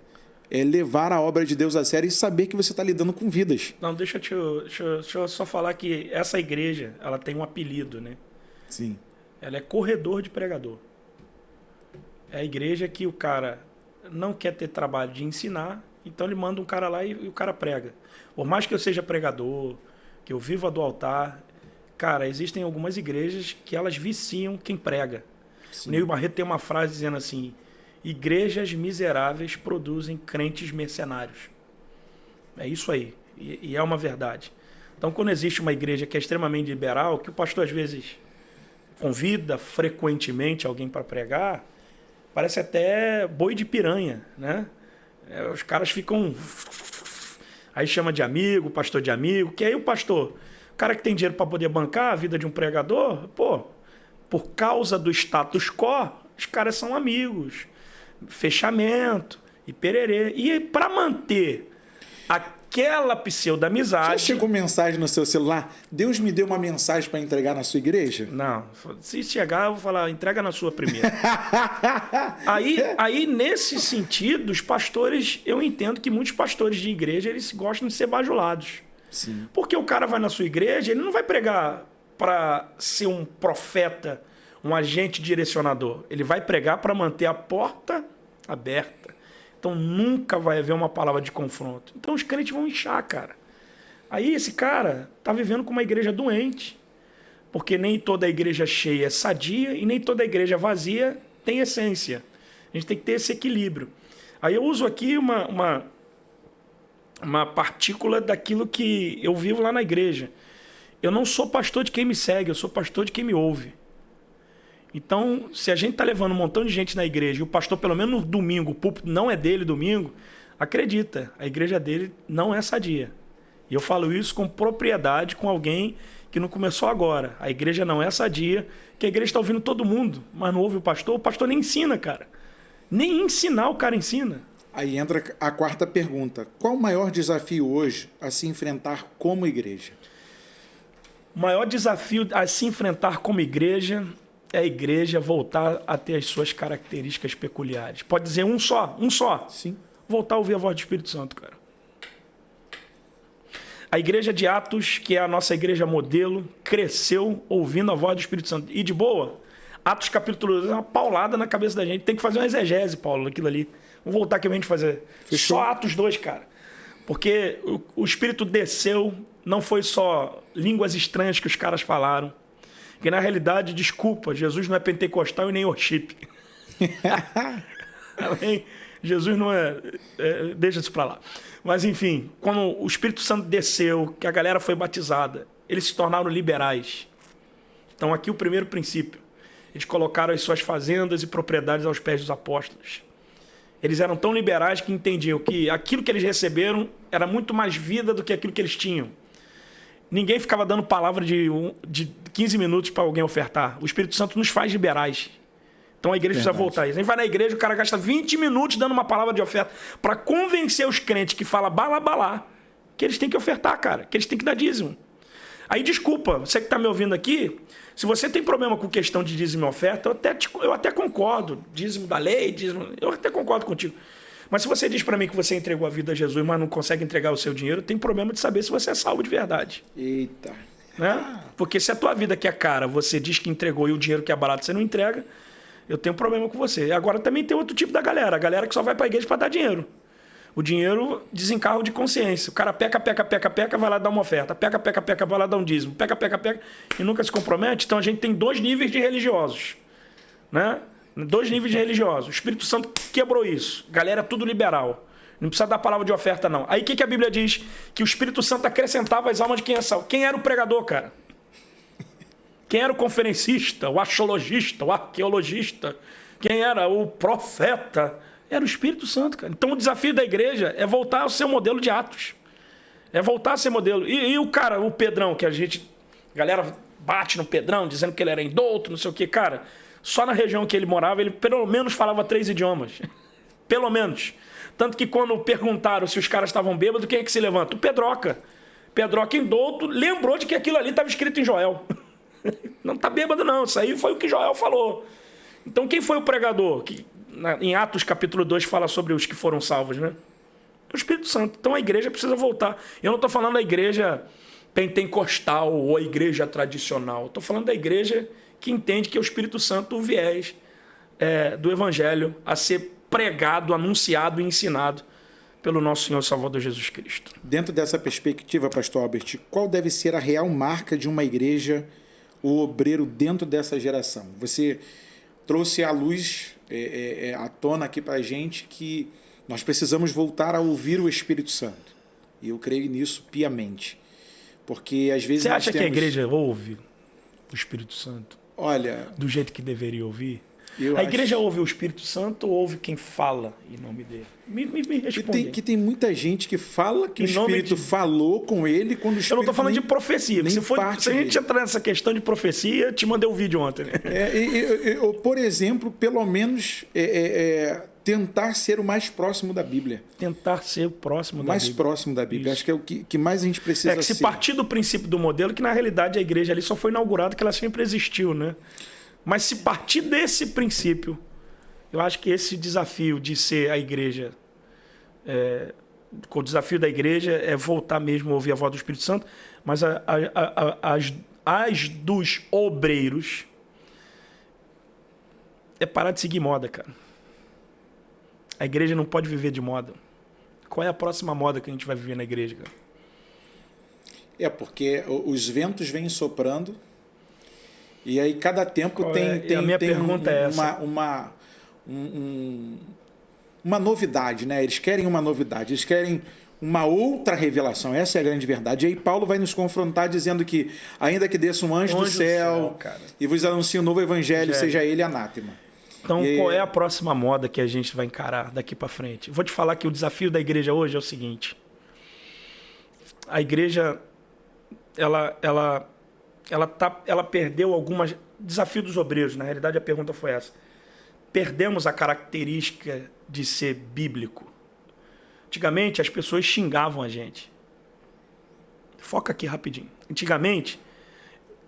É levar a obra de Deus a sério e saber que você está lidando com vidas. Não, deixa eu só falar que essa igreja, ela tem um apelido, né? Sim. Ela é corredor de pregador. É a igreja que o cara não quer ter trabalho de ensinar, então ele manda um cara lá e o cara prega. Por mais que eu seja pregador, que eu viva do altar, cara, existem algumas igrejas que elas viciam quem prega. Sim. O Neil Barreto tem uma frase dizendo assim: igrejas miseráveis produzem crentes mercenários. É isso aí. E é uma verdade. Então, quando existe uma igreja que é extremamente liberal, que o pastor às vezes convida frequentemente alguém para pregar, parece até boi de piranha, né? Os caras ficam... Aí chama de amigo, pastor de amigo, que aí o pastor, o cara que tem dinheiro para poder bancar a vida de um pregador, por causa do status quo, os caras são amigos. Fechamento e pererê. E para manter aquela pseudo-amizade... Já chegou mensagem no seu celular? Deus me deu uma mensagem para entregar na sua igreja? Não. Se chegar, eu vou falar, entrega na sua primeira. aí, nesse sentido, os pastores, eu entendo que muitos pastores de igreja, eles gostam de ser bajulados. Sim. Porque o cara vai na sua igreja, ele não vai pregar para ser um profeta, um agente direcionador. Ele vai pregar para manter a porta aberta. Então nunca vai haver uma palavra de confronto. Então os crentes vão inchar, cara. Aí esse cara está vivendo com uma igreja doente, porque nem toda igreja cheia é sadia e nem toda igreja vazia tem essência. A gente tem que ter esse equilíbrio. Aí eu uso aqui uma partícula daquilo que eu vivo lá na igreja. Eu não sou pastor de quem me segue, eu sou pastor de quem me ouve. Então, se a gente está levando um montão de gente na igreja e o pastor, pelo menos no domingo, o púlpito não é dele domingo, acredita, a igreja dele não é sadia. E eu falo isso com propriedade, com alguém que não começou agora. A igreja não é sadia, que a igreja está ouvindo todo mundo, mas não ouve o pastor nem ensina, cara. Nem ensinar o cara ensina. Aí entra a quarta pergunta. Qual o maior desafio hoje a se enfrentar como igreja? O maior desafio a se enfrentar como igreja é a igreja voltar a ter as suas características peculiares. Pode dizer um só. Sim. Voltar a ouvir a voz do Espírito Santo, cara. A igreja de Atos, que é a nossa igreja modelo, cresceu ouvindo a voz do Espírito Santo. E de boa, Atos capítulo 2 é uma paulada na cabeça da gente. Tem que fazer uma exegese, Paulo, daquilo ali. Vamos voltar aqui pra gente fazer. Fechou. Só Atos 2, cara. Porque o Espírito desceu, não foi só línguas estranhas que os caras falaram. Porque, na realidade, desculpa, Jesus não é pentecostal e nem worship. Jesus não é... deixa isso para lá. Mas, enfim, quando o Espírito Santo desceu, que a galera foi batizada, eles se tornaram liberais. Então, aqui o primeiro princípio. Eles colocaram as suas fazendas e propriedades aos pés dos apóstolos. Eles eram tão liberais que entendiam que aquilo que eles receberam era muito mais vida do que aquilo que eles tinham. Ninguém ficava dando palavra de 15 minutos para alguém ofertar. O Espírito Santo nos faz liberais. Então a igreja precisa voltar a isso. A gente vai na igreja, o cara gasta 20 minutos dando uma palavra de oferta para convencer os crentes que falam bala, que eles têm que ofertar, cara, que eles têm que dar dízimo. Aí, desculpa, você que está me ouvindo aqui, se você tem problema com questão de dízimo e oferta, eu até concordo. Dízimo da lei, dízimo, eu até concordo contigo. Mas se você diz para mim que você entregou a vida a Jesus, mas não consegue entregar o seu dinheiro, tem problema de saber se você é salvo de verdade. Eita. Né? Porque se a tua vida que é cara, você diz que entregou e o dinheiro que é barato você não entrega, eu tenho problema com você. Agora também tem outro tipo da galera. A galera que só vai para a igreja para dar dinheiro. O dinheiro desencargo de consciência. O cara peca, vai lá dar uma oferta. Peca, vai lá dar um dízimo. Peca, e nunca se compromete. Então a gente tem 2 níveis de religiosos. Né? 2 níveis de religiosos. O Espírito Santo quebrou isso. Galera, é tudo liberal. Não precisa dar palavra de oferta, não. Aí o que a Bíblia diz? Que o Espírito Santo acrescentava as almas de quem é salvo. Quem era o pregador, cara? Quem era o conferencista, o astrologista, o arqueologista? Quem era o profeta? Era o Espírito Santo, cara. Então o desafio da igreja é voltar ao seu modelo de Atos. É voltar a ser modelo. E o cara, o Pedrão, que a galera bate no Pedrão, dizendo que ele era indouto, não sei o quê. Cara, só na região que ele morava, ele pelo menos falava 3 idiomas. Pelo menos. Tanto que quando perguntaram se os caras estavam bêbados, quem é que se levanta? O Pedroca. Pedroca indouto lembrou de que aquilo ali estava escrito em Joel. Não está bêbado, não. Isso aí foi o que Joel falou. Então quem foi o pregador? Que em Atos capítulo 2 fala sobre os que foram salvos, né? O Espírito Santo. Então a igreja precisa voltar. Eu não estou falando da igreja pentecostal ou a igreja tradicional. Estou falando da igreja que entende que é o Espírito Santo o viés do Evangelho a ser pregado, anunciado e ensinado pelo nosso Senhor Salvador Jesus Cristo. Dentro dessa perspectiva, pastor Albert, qual deve ser a real marca de uma igreja, o obreiro dentro dessa geração? Você trouxe à luz, à tona aqui para a gente, que nós precisamos voltar a ouvir o Espírito Santo. E eu creio nisso piamente. Porque às vezes você acha que a igreja ouve o Espírito Santo? Olha, do jeito que deveria ouvir? A igreja ouve o Espírito Santo ou ouve quem fala em nome dele? Me responde. Que tem muita gente que fala que o Espírito falou com ele quando o Espírito... Eu não estou falando de profecia. Se a gente entrar nessa questão de profecia, te mandei um vídeo ontem. Né? Por exemplo, pelo menos tentar ser o mais próximo da Bíblia. Tentar ser o próximo da mais Bíblia. próximo da Bíblia. Isso. Acho que é o que mais a gente precisa que se ser. partir do princípio do modelo, que na realidade a igreja ali só foi inaugurada, que ela sempre existiu, né? Mas se partir desse princípio, eu acho que esse desafio de ser a igreja, o desafio da igreja é voltar mesmo a ouvir a voz do Espírito Santo, mas as dos obreiros é parar de seguir moda, cara. A igreja não pode viver de moda. Qual é a próxima moda que a gente vai viver na igreja, cara? Porque os ventos vêm soprando e aí cada tempo tem a minha pergunta é essa. Uma novidade, né? Eles querem uma novidade, eles querem uma outra revelação. Essa é a grande verdade. E aí Paulo vai nos confrontar dizendo que ainda que desça um anjo do céu e vos anuncie um novo evangelho, seja ele anátema. Então, qual é a próxima moda que a gente vai encarar daqui para frente? Vou te falar que o desafio da igreja hoje é o seguinte. A igreja, ela perdeu algumas... Desafio dos obreiros, na realidade a pergunta foi essa. Perdemos a característica de ser bíblico. Antigamente, as pessoas xingavam a gente. Foca aqui rapidinho. Antigamente,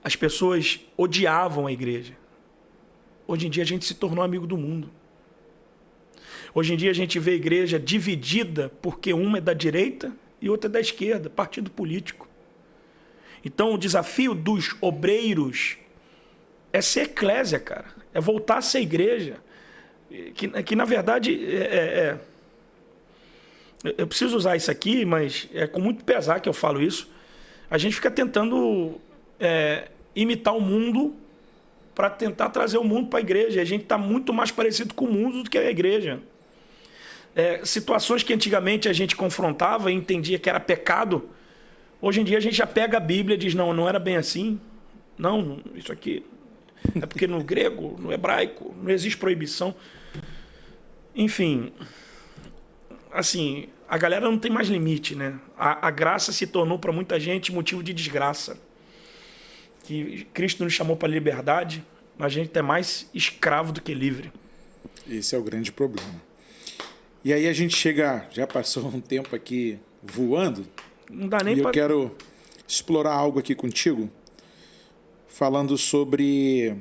as pessoas odiavam a igreja. Hoje em dia a gente se tornou amigo do mundo. Hoje em dia a gente vê a igreja dividida porque uma é da direita e outra é da esquerda, partido político. Então o desafio dos obreiros é ser eclésia, cara. É voltar a ser igreja. Que na verdade eu preciso usar isso aqui, mas é com muito pesar que eu falo isso. A gente fica tentando imitar o mundo para tentar trazer o mundo para a igreja. A gente está muito mais parecido com o mundo do que a igreja. Situações que antigamente a gente confrontava e entendia que era pecado, hoje em dia a gente já pega a Bíblia e diz, não era bem assim. Não, isso aqui é porque no grego, no hebraico, não existe proibição. Enfim, assim, a galera não tem mais limite, né? A graça se tornou para muita gente motivo de desgraça. Que Cristo nos chamou para a liberdade, mas a gente é mais escravo do que livre. Esse é o grande problema. E aí a gente chega, já passou um tempo aqui voando, não dá nem eu quero explorar algo aqui contigo, falando sobre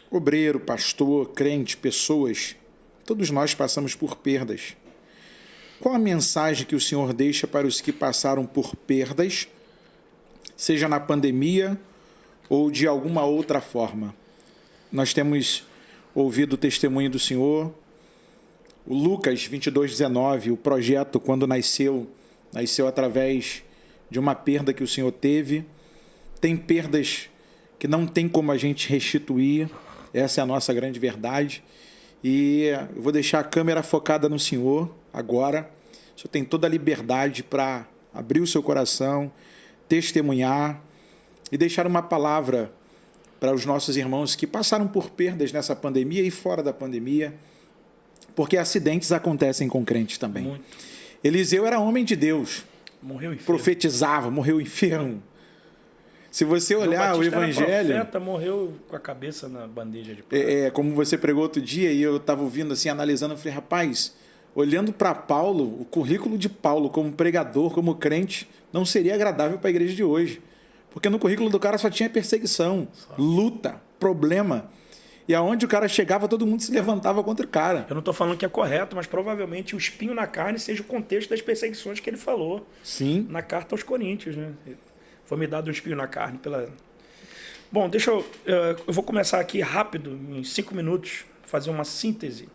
obreiro, pastor, crente, pessoas. Todos nós passamos por perdas. Qual a mensagem que o Senhor deixa para os que passaram por perdas, seja na pandemia ou de alguma outra forma? Nós temos ouvido o testemunho do Senhor. O Lucas 22:19, o projeto, quando nasceu através de uma perda que o Senhor teve. Tem perdas que não tem como a gente restituir. Essa é a nossa grande verdade. E eu vou deixar a câmera focada no Senhor agora. O Senhor tem toda a liberdade para abrir o seu coração, testemunhar e deixar uma palavra para os nossos irmãos que passaram por perdas nessa pandemia e fora da pandemia, porque acidentes acontecem com crentes também. Muito. Eliseu era homem de Deus, morreu enfermo. Profetizava, morreu enfermo. Se você olhar o Evangelho... Era profeta, morreu com a cabeça na bandeja de prata. Como você pregou outro dia, e eu estava ouvindo, assim, analisando, eu falei, rapaz, olhando para Paulo, o currículo de Paulo como pregador, como crente, não seria agradável para a igreja de hoje. Porque no currículo do cara só tinha perseguição, luta, problema. E aonde o cara chegava, todo mundo se levantava contra o cara. Eu não estou falando que é correto, mas provavelmente o espinho na carne seja o contexto das perseguições que ele falou. Sim. Na carta aos Coríntios, né? Foi me dado um espinho na carne pela... Bom, eu vou começar aqui rápido, em 5 minutos, fazer uma síntese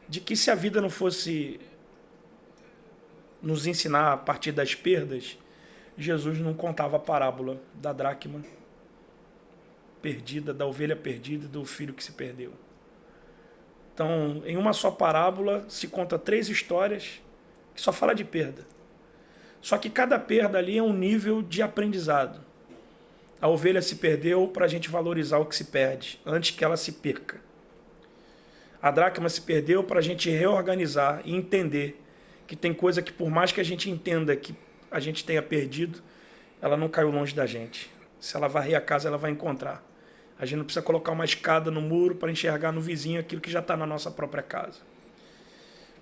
de que se a vida não fosse nos ensinar a partir das perdas, Jesus não contava a parábola da dracma perdida, da ovelha perdida e do filho que se perdeu. Então, em uma só parábola se conta 3 histórias que só fala de perda. Só que cada perda ali é um nível de aprendizado. A ovelha se perdeu para a gente valorizar o que se perde, antes que ela se perca. A dracma se perdeu para a gente reorganizar e entender que tem coisa que, por mais que a gente entenda que a gente tenha perdido, ela não caiu longe da gente. Se ela varrer a casa, ela vai encontrar. A gente não precisa colocar uma escada no muro para enxergar no vizinho aquilo que já está na nossa própria casa.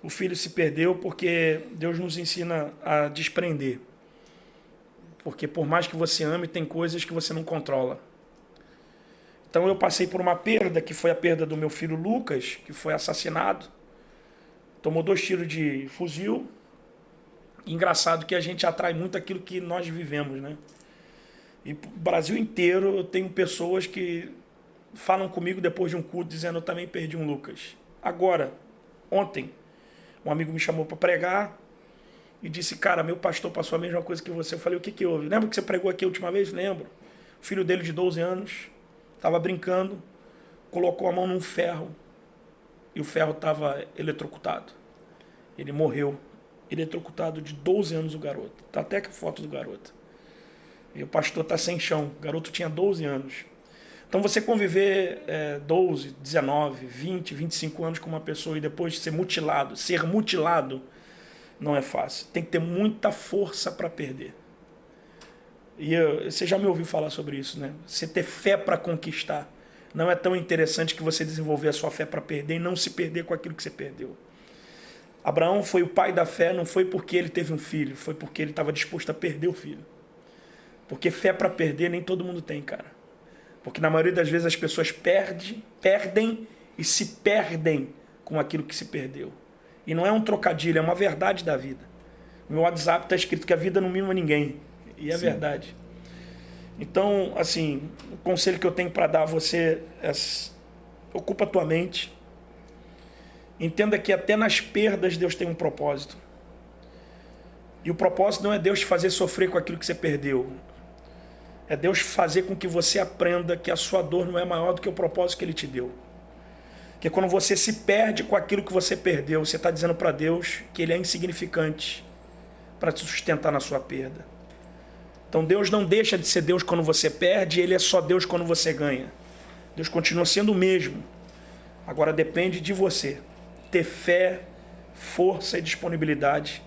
O filho se perdeu porque Deus nos ensina a desprender. Porque por mais que você ame, tem coisas que você não controla. Então eu passei por uma perda, que foi a perda do meu filho Lucas, que foi assassinado. Tomou 2 tiros de fuzil. Engraçado que a gente atrai muito aquilo que nós vivemos, né? E no Brasil inteiro eu tenho pessoas que falam comigo depois de um culto dizendo: eu também perdi um Lucas. Agora, ontem, um amigo me chamou para pregar e disse: cara, meu pastor passou a mesma coisa que você. Eu falei: o que houve? Lembra que você pregou aqui a última vez? Lembro. O filho dele de 12 anos estava brincando, colocou a mão num ferro e o ferro estava eletrocutado. Ele morreu, eletrocutado, de 12 anos o garoto. Tá até aqui a foto do garoto. E o pastor está sem chão. O garoto tinha 12 anos. Então você conviver 12, 19, 20, 25 anos com uma pessoa e depois ser mutilado, não é fácil. Tem que ter muita força para perder. E você já me ouviu falar sobre isso, né? Você ter fé para conquistar. Não é tão interessante que você desenvolver a sua fé para perder e não se perder com aquilo que você perdeu. Abraão foi o pai da fé, não foi porque ele teve um filho, foi porque ele estava disposto a perder o filho. Porque fé para perder nem todo mundo tem, cara. Porque na maioria das vezes as pessoas perdem e se perdem com aquilo que se perdeu. E não é um trocadilho, é uma verdade da vida. No meu WhatsApp está escrito que a vida não mima ninguém. E é verdade. Então, assim, o conselho que eu tenho para dar a você é: ocupa a tua mente. Entenda que até nas perdas Deus tem um propósito. E o propósito não é Deus te fazer sofrer com aquilo que você perdeu. É Deus fazer com que você aprenda que a sua dor não é maior do que o propósito que Ele te deu. Que quando você se perde com aquilo que você perdeu, você está dizendo para Deus que Ele é insignificante para te sustentar na sua perda. Então Deus não deixa de ser Deus quando você perde, Ele é só Deus quando você ganha. Deus continua sendo o mesmo. Agora depende de você ter fé, força e disponibilidade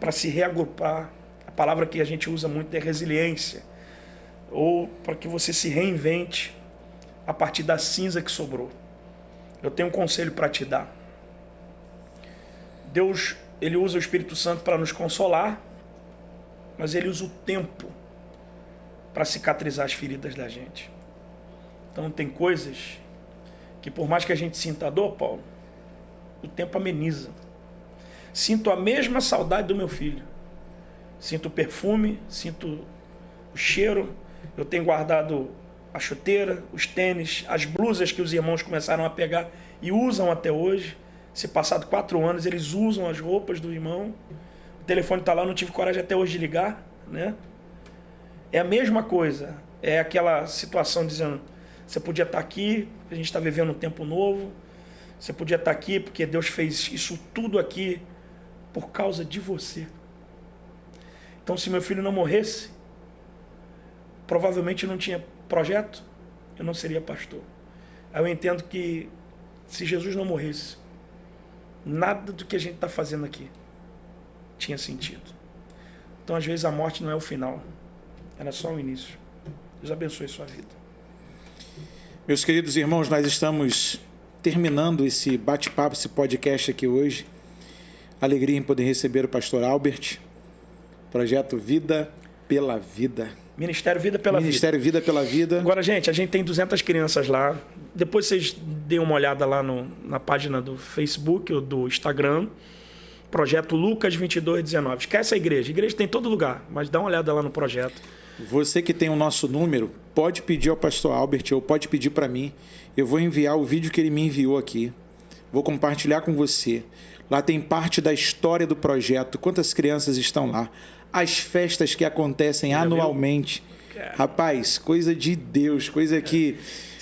para se reagrupar. A palavra que a gente usa muito é resiliência. Ou para que você se reinvente a partir da cinza que sobrou. Eu tenho um conselho para te dar. Deus, Ele usa o Espírito Santo para nos consolar, mas Ele usa o tempo para cicatrizar as feridas da gente. Então tem coisas que por mais que a gente sinta a dor, Paulo, o tempo ameniza. Sinto a mesma saudade do meu filho. Sinto o perfume, sinto o cheiro. Eu tenho guardado a chuteira, os tênis, as blusas que os irmãos começaram a pegar e usam até hoje. Se passado 4 anos, eles usam as roupas do irmão. O telefone está lá, não tive coragem até hoje de ligar, né? É a mesma coisa. É aquela situação dizendo: você podia estar aqui, a gente está vivendo um tempo novo. Você podia estar aqui porque Deus fez isso tudo aqui por causa de você. Então, se meu filho não morresse, provavelmente não tinha projeto, eu não seria pastor. Aí eu entendo que se Jesus não morresse, nada do que a gente está fazendo aqui tinha sentido. Então, às vezes, a morte não é o final, era só o início. Deus abençoe sua vida. Meus queridos irmãos, nós estamos terminando esse bate-papo, esse podcast aqui hoje. Alegria em poder receber o pastor Albert. Projeto Vida pela Vida. Ministério Vida pela Vida. Ministério Vida pela Vida. Agora, gente, a gente tem 200 crianças lá. Depois vocês deem uma olhada lá na página do Facebook ou do Instagram. Projeto Lucas 2219. Esquece a igreja. A igreja tem em todo lugar, mas dá uma olhada lá no projeto. Você que tem o nosso número, pode pedir ao pastor Albert ou pode pedir para mim. Eu vou enviar o vídeo que ele me enviou aqui. Vou compartilhar com você. Lá tem parte da história do projeto, quantas crianças estão lá, as festas que acontecem anualmente. Rapaz, coisa de Deus, coisa que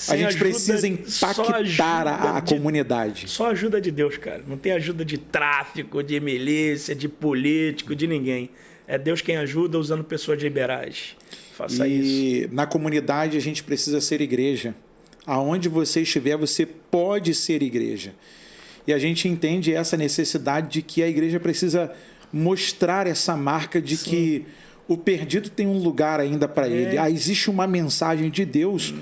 a gente precisa impactar a comunidade. Só ajuda de Deus, cara. Não tem ajuda de tráfico, de milícia, de político, de ninguém. É Deus quem ajuda usando pessoas liberais. Faça isso. E na comunidade a gente precisa ser igreja. Aonde você estiver, você pode ser igreja. E a gente entende essa necessidade de que a igreja precisa mostrar essa marca de que o perdido tem um lugar ainda para ele. Existe uma mensagem de Deus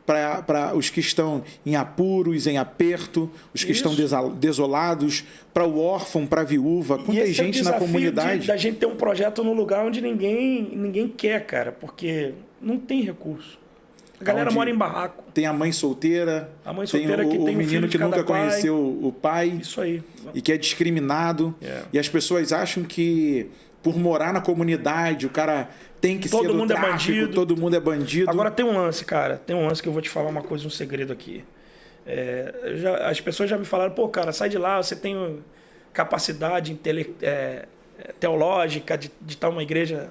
para os que estão em apuros, em aperto, os que estão desolados, para o órfão, para a viúva. Quanta gente na comunidade. Da gente ter um projeto num lugar onde ninguém quer, cara, porque não tem recurso. A galera mora em barraco. Tem a mãe solteira. A mãe solteira que tem um menino filho que nunca conheceu o pai. Isso aí. E que é discriminado. E as pessoas acham que por morar na comunidade o cara tem que ser do tráfico, todo mundo é bandido. Agora tem um lance, cara. Tem um lance que eu vou te falar uma coisa, um segredo aqui. As pessoas já me falaram, pô, cara, sai de lá, você tem capacidade teológica de estar uma igreja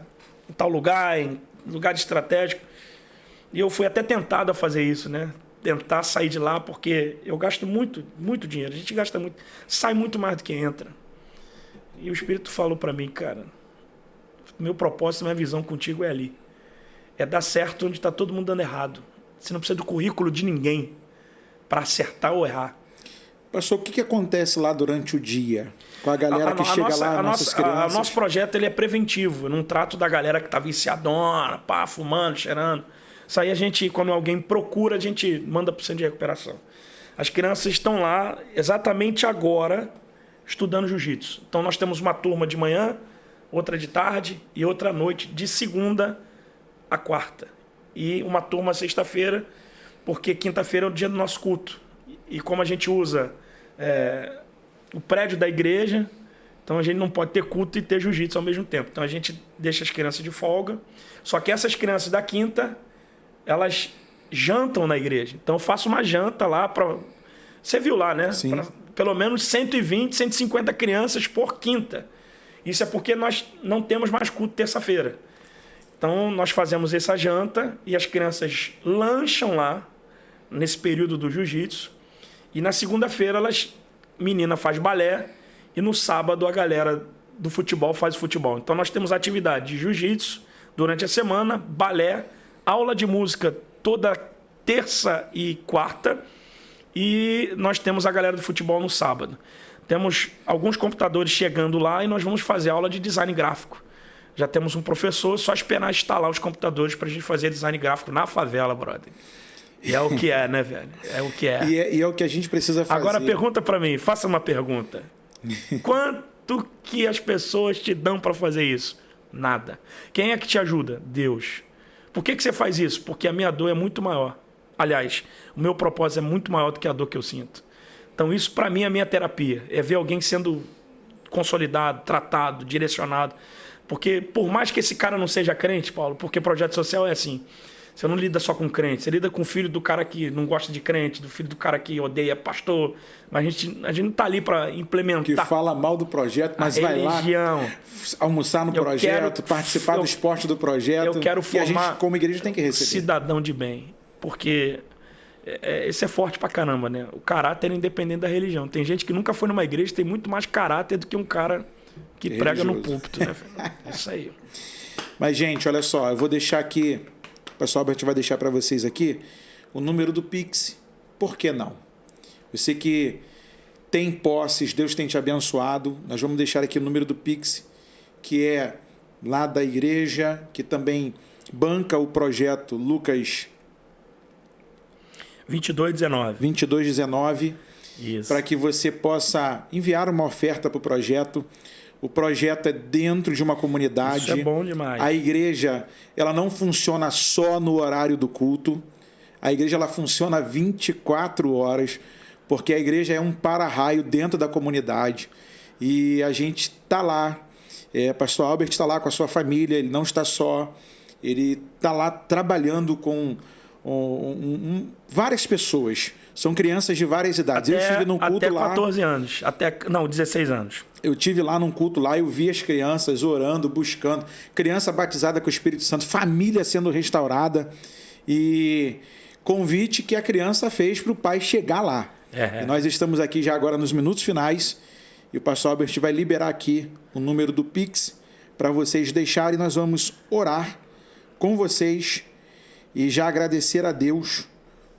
em tal lugar, em lugar estratégico. E eu fui até tentado a fazer isso, né? Tentar sair de lá, porque eu gasto muito, muito dinheiro. A gente gasta muito, sai muito mais do que entra. E o Espírito falou para mim, cara, meu propósito, minha visão contigo é ali. É dar certo onde está todo mundo dando errado. Você não precisa do currículo de ninguém para acertar ou errar. Pastor, o que acontece lá durante o dia? Com a galera que chega lá, nossas crianças? O nosso projeto ele é preventivo. Eu não trato da galera que está viciadona, fumando, cheirando. Isso aí a gente, quando alguém procura, a gente manda para o centro de recuperação. As crianças estão lá exatamente agora estudando jiu-jitsu. Então nós temos uma turma de manhã, outra de tarde e outra à noite, de segunda a quarta. E uma turma sexta-feira, porque quinta-feira é o dia do nosso culto. E como a gente usa o prédio da igreja, então a gente não pode ter culto e ter jiu-jitsu ao mesmo tempo. Então a gente deixa as crianças de folga. Só que essas crianças da quinta, elas jantam na igreja. Então eu faço uma janta lá para... Você viu lá, né? Sim. Pra pelo menos 120, 150 crianças por quinta. Isso é porque nós não temos mais culto terça-feira. Então nós fazemos essa janta e as crianças lancham lá nesse período do jiu-jitsu. E na segunda-feira menina faz balé e no sábado a galera do futebol faz futebol. Então nós temos atividade de jiu-jitsu durante a semana, balé, aula de música toda terça e quarta e nós temos a galera do futebol no sábado. Temos alguns computadores chegando lá e nós vamos fazer aula de design gráfico. Já temos um professor, só esperar instalar os computadores para a gente fazer design gráfico na favela, brother. E é o que é, né, velho? É o que é. E é o que a gente precisa fazer. Agora pergunta para mim, faça uma pergunta. Quanto que as pessoas te dão para fazer isso? Nada. Quem é que te ajuda? Deus. Por que você faz isso? Porque a minha dor é muito maior. Aliás, o meu propósito é muito maior do que a dor que eu sinto. Então isso para mim é a minha terapia. É ver alguém sendo consolidado, tratado, direcionado. Porque por mais que esse cara não seja crente, Paulo, porque projeto social é assim... Você não lida só com crente, você lida com o filho do cara que não gosta de crente, do filho do cara que odeia pastor. Mas a gente não está ali para implementar. Que fala mal do projeto, mas vai lá almoçar no projeto, participar do esporte do projeto. Eu quero formar que a gente, como igreja, tem que receber. Cidadão de bem. Porque isso é forte pra caramba, né? O caráter é independente da religião. Tem gente que nunca foi numa igreja, tem muito mais caráter do que um cara que prega no púlpito, né? É isso aí. Mas, gente, olha só, eu vou deixar aqui... O pessoal Albert vai deixar para vocês aqui o número do Pix. Por que não? Você que tem posses, Deus tem te abençoado. Nós vamos deixar aqui o número do Pix, que é lá da igreja, que também banca o projeto Lucas 2219. Isso. Para que você possa enviar uma oferta para o projeto. O projeto é dentro de uma comunidade. Isso é bom demais. A igreja, ela não funciona só no horário do culto. A igreja, ela funciona 24 horas, porque a igreja é um para-raio dentro da comunidade. E a gente está lá. Pastor Albert está lá com a sua família, ele não está só. Ele está lá trabalhando com várias pessoas. São crianças de várias idades. Eu estive num culto lá... Até 14 anos. 16 anos. Eu estive lá num culto lá, eu vi as crianças orando, buscando. Criança batizada com o Espírito Santo, família sendo restaurada. E convite que a criança fez para o pai chegar lá. E nós estamos aqui já agora nos minutos finais. E o pastor Albert vai liberar aqui o número do Pix para vocês deixarem. Nós vamos orar com vocês e já agradecer a Deus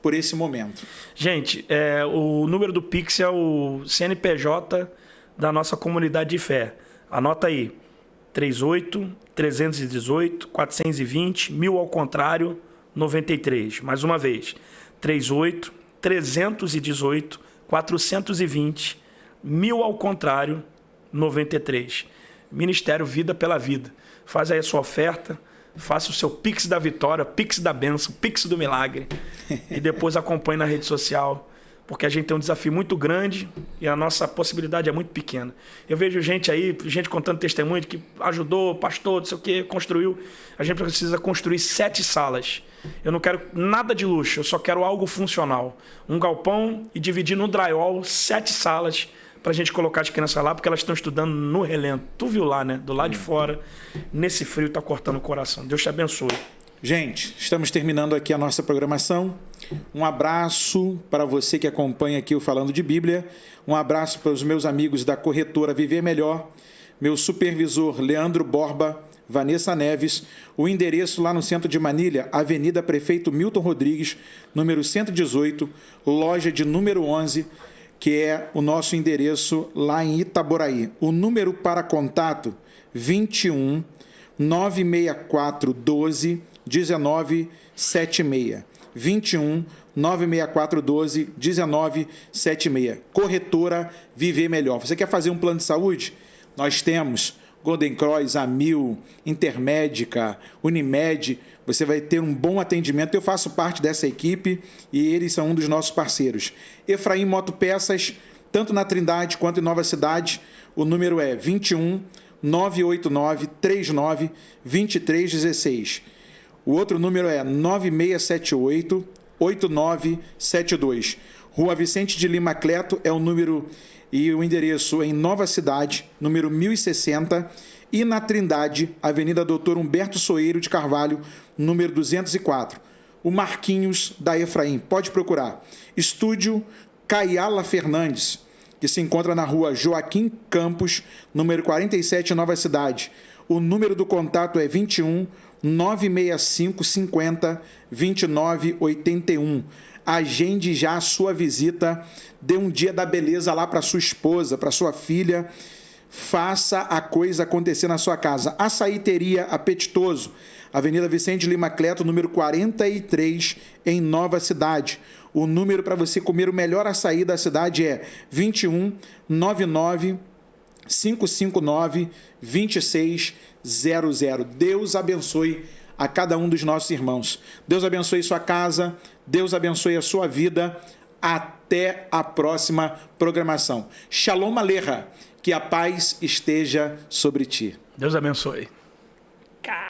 por esse momento. Gente, o número do Pix é o CNPJ da nossa comunidade de fé. Anota aí, 38-318-420, 1000 ao contrário, 93. Mais uma vez, 38 318 420 1000 ao contrário 93. Ministério Vida pela Vida. Faz aí a sua oferta, faça o seu Pix da vitória, Pix da bênção, Pix do milagre e depois acompanhe na rede social, porque a gente tem um desafio muito grande e a nossa possibilidade é muito pequena. Eu vejo gente aí, gente contando testemunho de que ajudou, pastor, não sei o que, construiu. A gente precisa construir 7 salas. Eu não quero nada de luxo, eu só quero algo funcional. Um galpão e dividir no drywall 7 salas para a gente colocar as crianças lá, porque elas estão estudando no relento. Tu viu lá, né? Do lado de fora, nesse frio, tá cortando o coração. Deus te abençoe. Gente, estamos terminando aqui a nossa programação. Um abraço para você que acompanha aqui o Falando de Bíblia. Um abraço para os meus amigos da corretora Viver Melhor, meu supervisor Leandro Borba, Vanessa Neves, o endereço lá no centro de Manilha, Avenida Prefeito Milton Rodrigues, número 118, loja de número 11, que é o nosso endereço lá em Itaboraí. O número para contato, 21 964 12 1976. 21 964 12 1976. Corretora Viver Melhor. Você quer fazer um plano de saúde? Nós temos Golden Cross, Amil, Intermédica, Unimed. Você vai ter um bom atendimento. Eu faço parte dessa equipe e eles são um dos nossos parceiros. Efraim Motopeças, tanto na Trindade quanto em Nova Cidade. O número é 21 989 39 2316. O outro número é 9678 8972. Rua Vicente de Lima Cleto é o número e o endereço em Nova Cidade, número 1060, e na Trindade, Avenida Doutor Humberto Soeiro de Carvalho, número 204. O Marquinhos da Efraim, pode procurar. Estúdio Caiala Fernandes, que se encontra na rua Joaquim Campos, número 47, Nova Cidade. O número do contato é 21 965 50 29 81. Agende já a sua visita, dê um dia da beleza lá para sua esposa, para sua filha, faça a coisa acontecer na sua casa. Açaíteria Apetitoso, Avenida Vicente Lima Cleto, número 43, em Nova Cidade. O número para você comer o melhor açaí da cidade é 21 99 559 2600. Deus abençoe a cada um dos nossos irmãos. Deus abençoe sua casa, Deus abençoe a sua vida. Até a próxima programação. Shalom Alecha, que a paz esteja sobre ti. Deus abençoe.